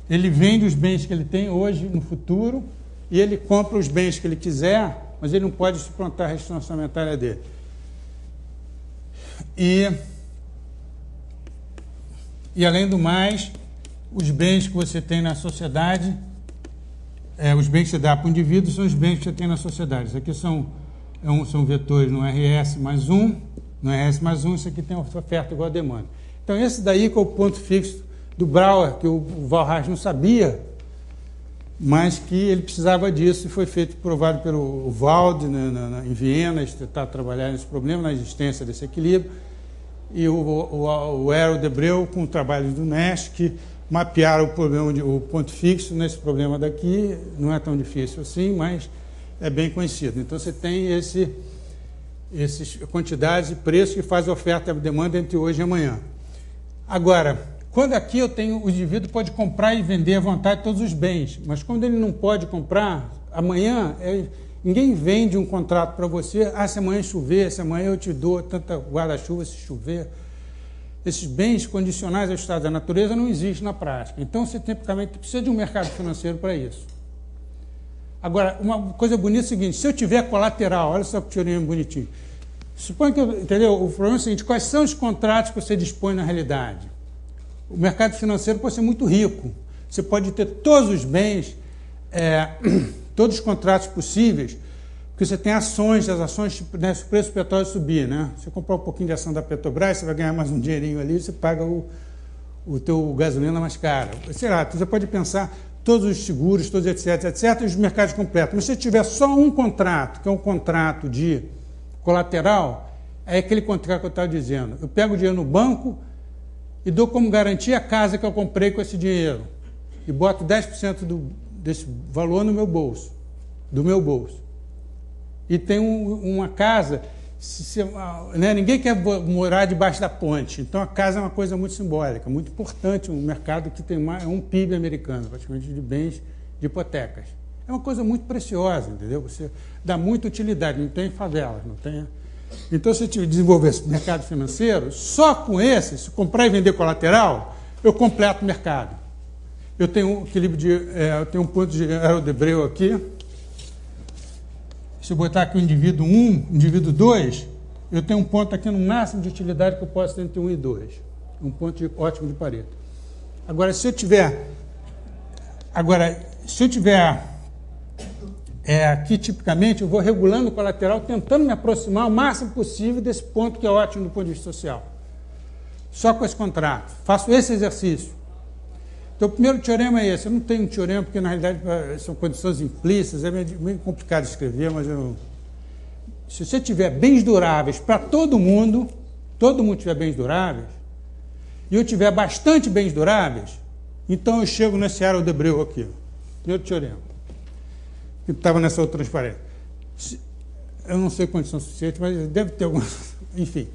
Ele vende os bens que ele tem hoje, no futuro, e ele compra os bens que ele quiser, mas ele não pode suplantar a restrição orçamentária dele. E além do mais, os bens que você tem na sociedade, os bens que você dá para o indivíduo são os bens que você tem na sociedade. Isso aqui são vetores no RS mais 1, no RS mais 1, isso aqui tem oferta igual a demanda. Então, esse daí que é o ponto fixo do Brouwer, que o Walras não sabia, mas que ele precisava disso, e foi provado pelo Wald em Viena, está trabalhando nesse problema, na existência desse equilíbrio, e o Harold Debreu, com o trabalho do Nash, que mapearam o problema, o ponto fixo nesse problema daqui. Não é tão difícil assim, mas é bem conhecido. Então, você tem essas quantidades e preços que fazem oferta e demanda entre hoje e amanhã. Agora, quando aqui eu tenho, o indivíduo pode comprar e vender à vontade todos os bens, mas quando ele não pode comprar, amanhã, ninguém vende um contrato para você, se amanhã chover, se amanhã eu te dou tanta guarda-chuva se chover. Esses bens condicionais ao estado da natureza não existem na prática. Então, você tipicamente precisa de um mercado financeiro para isso. Agora, uma coisa bonita é o seguinte, se eu tiver colateral, olha só que teoria bonitinho. Suponha que, entendeu? O problema é o seguinte, quais são os contratos que você dispõe na realidade? O mercado financeiro pode ser muito rico. Você pode ter todos os bens, todos os contratos possíveis, porque você tem ações, as ações, né, se o preço do petróleo subir, né? Você comprar um pouquinho de ação da Petrobras, você vai ganhar mais um dinheirinho ali, você paga o teu gasolina mais cara. Sei lá, você pode pensar todos os seguros, todos etc, e os mercados completos. Mas se você tiver só um contrato, que é um contrato de colateral, é aquele contrato que eu estava dizendo. Eu pego o dinheiro no banco e dou como garantia a casa que eu comprei com esse dinheiro. E boto 10% desse valor no meu bolso, do meu bolso. E tem uma casa, né, ninguém quer morar debaixo da ponte, então a casa é uma coisa muito simbólica, muito importante, um mercado que tem um PIB americano, praticamente de bens de hipotecas. É uma coisa muito preciosa, entendeu? Você dá muita utilidade, não tem favelas, não tem... Então, se eu desenvolver esse mercado financeiro, só com esse, se comprar e vender colateral, eu completo o mercado. Eu tenho um equilíbrio eu tenho um ponto de Harold Debreu aqui. Se eu botar aqui o indivíduo 1, indivíduo 2, eu tenho um ponto aqui no máximo de utilidade que eu posso ter entre 1 e 2. Um ponto ótimo de Pareto. Agora, se eu tiver aqui, tipicamente, eu vou regulando o colateral, tentando me aproximar o máximo possível desse ponto que é ótimo do ponto de vista social. Só com esse contrato. Faço esse exercício. Então, o primeiro teorema é esse. Eu não tenho um teorema, porque, na realidade, são condições implícitas, é meio complicado de escrever, mas se você tiver bens duráveis para todo mundo tiver bens duráveis, e eu tiver bastante bens duráveis, então eu chego nesse Harold de Breu aqui, primeiro teorema, que estava nessa outra transparência. Eu não sei quantos são suficientes, mas deve ter algumas, enfim.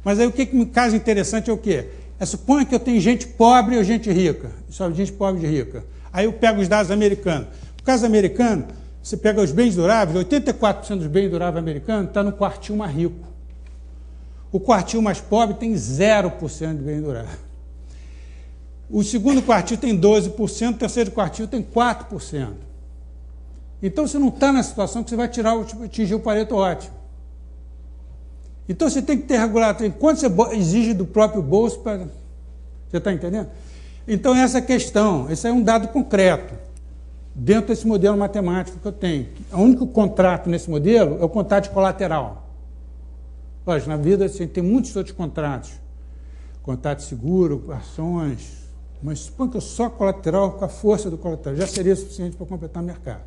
Mas aí o que me caso interessante é o quê? Suponha que eu tenho gente pobre ou gente rica, só gente pobre e rica. Aí eu pego os dados americanos. No caso americano, você pega os bens duráveis, 84% dos bens duráveis americanos está no quartil mais rico. O quartil mais pobre tem 0% de bens duráveis. O segundo quartil tem 12%, o terceiro quartil tem 4%. Então você não está na situação que você vai atingir o Pareto ótimo. Então você tem que ter regulatório. Quanto você exige do próprio bolso para. Você está entendendo? Então, essa questão, esse é um dado concreto, dentro desse modelo matemático que eu tenho. O único contrato nesse modelo é o contrato colateral. Lógico, na vida você tem muitos outros contratos. Contrato de seguro, ações, mas suponho que eu só colateral, com a força do colateral, já seria suficiente para completar o mercado.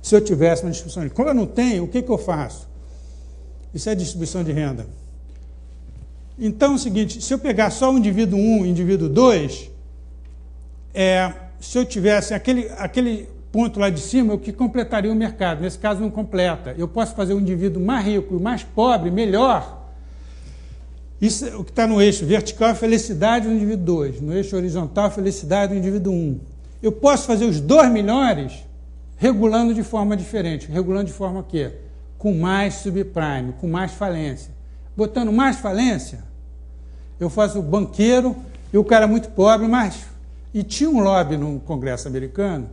Se eu tivesse uma distribuição de... Como eu não tenho, o que eu faço? Isso é distribuição de renda. Então é o seguinte, se eu pegar só o indivíduo 1 e o indivíduo 2, se eu tivesse aquele ponto lá de cima, o que completaria o mercado. Nesse caso não completa. Eu posso fazer o indivíduo mais rico e mais pobre melhor. Isso é o que está no eixo vertical é a felicidade do indivíduo 2. No eixo horizontal, a felicidade do indivíduo 1. Eu posso fazer os dois melhores regulando de forma diferente. Regulando de forma o quê? Com mais subprime, com mais falência. Botando mais falência, eu faço o banqueiro e o cara muito pobre, mas... E tinha um lobby no Congresso americano,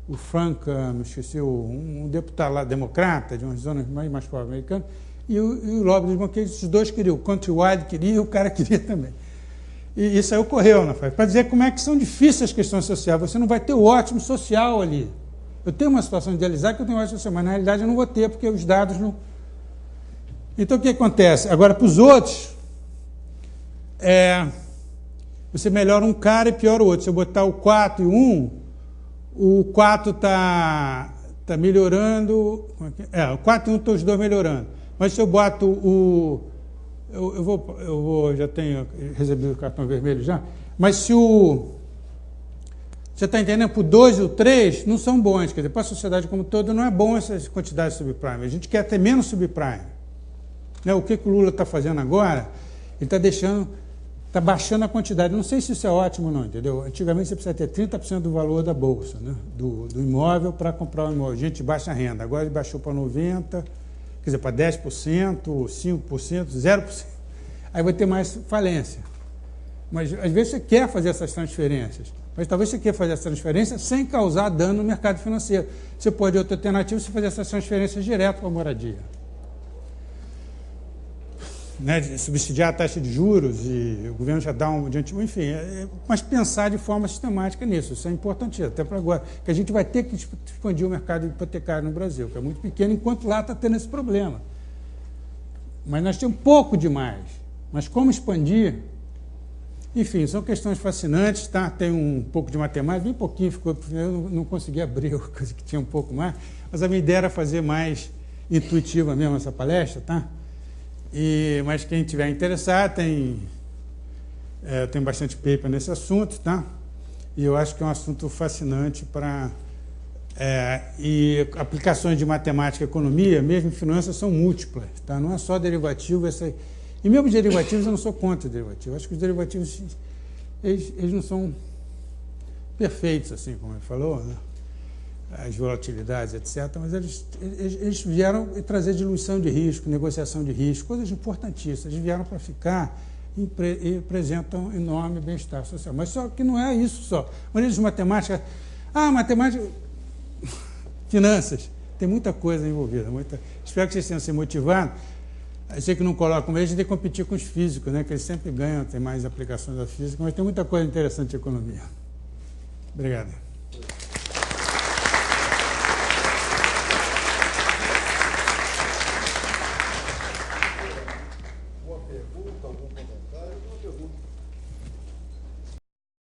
o Frank, não esqueci, um deputado lá, democrata, de umas zonas mais pobres americanas, e o lobby dos banqueiros, esses dois queriam, o Countrywide queria e o cara queria também. E isso aí ocorreu na FAI, para dizer como é que são difíceis as questões sociais. Você não vai ter o ótimo social ali. Eu tenho uma situação idealizada que eu tenho ótimo social, mas na realidade eu não vou ter, porque os dados não... Então o que acontece? Agora, para os outros, você melhora um cara e piora o outro. Se eu botar o 4 e o 1, o 4 está melhorando... o 4 e 1 estão os dois melhorando. Mas se eu boto o... já tenho recebido o cartão vermelho já, mas se o... Você está entendendo? Para o 2 e o 3 não são bons. Quer dizer, para a sociedade como um todo não é bom essa quantidade de subprime. A gente quer ter menos subprime. Né? O que o Lula está fazendo agora? Ele está baixando a quantidade. Não sei se isso é ótimo ou não, entendeu? Antigamente você precisa ter 30% do valor da bolsa, né? do imóvel para comprar um imóvel. Gente de baixa renda. Agora ele baixou para 90%, quer dizer, para 10%, 5%, 0%. Aí vai ter mais falência. Mas às vezes você quer fazer essas transferências. Mas talvez você queira fazer essa transferência sem causar dano no mercado financeiro. Você pode, outra alternativa, você fazer essas transferências direto para a moradia. Né? Subsidiar a taxa de juros e o governo já dá enfim, mas pensar de forma sistemática nisso. Isso é importante, até para agora. Que a gente vai ter que expandir o mercado hipotecário no Brasil, que é muito pequeno, enquanto lá está tendo esse problema. Mas nós temos pouco demais. Mas como expandir... Enfim, são questões fascinantes, tá? Tem um pouco de matemática, bem pouquinho, eu não consegui abrir, coisa que tinha um pouco mais, mas a minha ideia era fazer mais intuitiva mesmo essa palestra, tá? Mas quem tiver interessado, tem bastante paper nesse assunto, tá? E eu acho que é um assunto fascinante para... e aplicações de matemática e economia, mesmo em finanças, são múltiplas, tá? Não é só derivativo, e mesmo derivativos, eu não sou contra derivativos. Acho que os derivativos, eles não são perfeitos, assim como ele falou, né? As volatilidades, etc. Mas eles vieram trazer diluição de risco, negociação de risco, coisas importantíssimas. Eles vieram para ficar e apresentam enorme bem-estar social. Mas só que não é isso só. Mas eles matemática... matemática... Finanças. Tem muita coisa envolvida. Espero que vocês tenham se motivado. Eu sei que não colocam, mas a gente tem que competir com os físicos, né? Que eles sempre ganham, tem mais aplicações da física, mas tem muita coisa interessante de economia. Obrigado.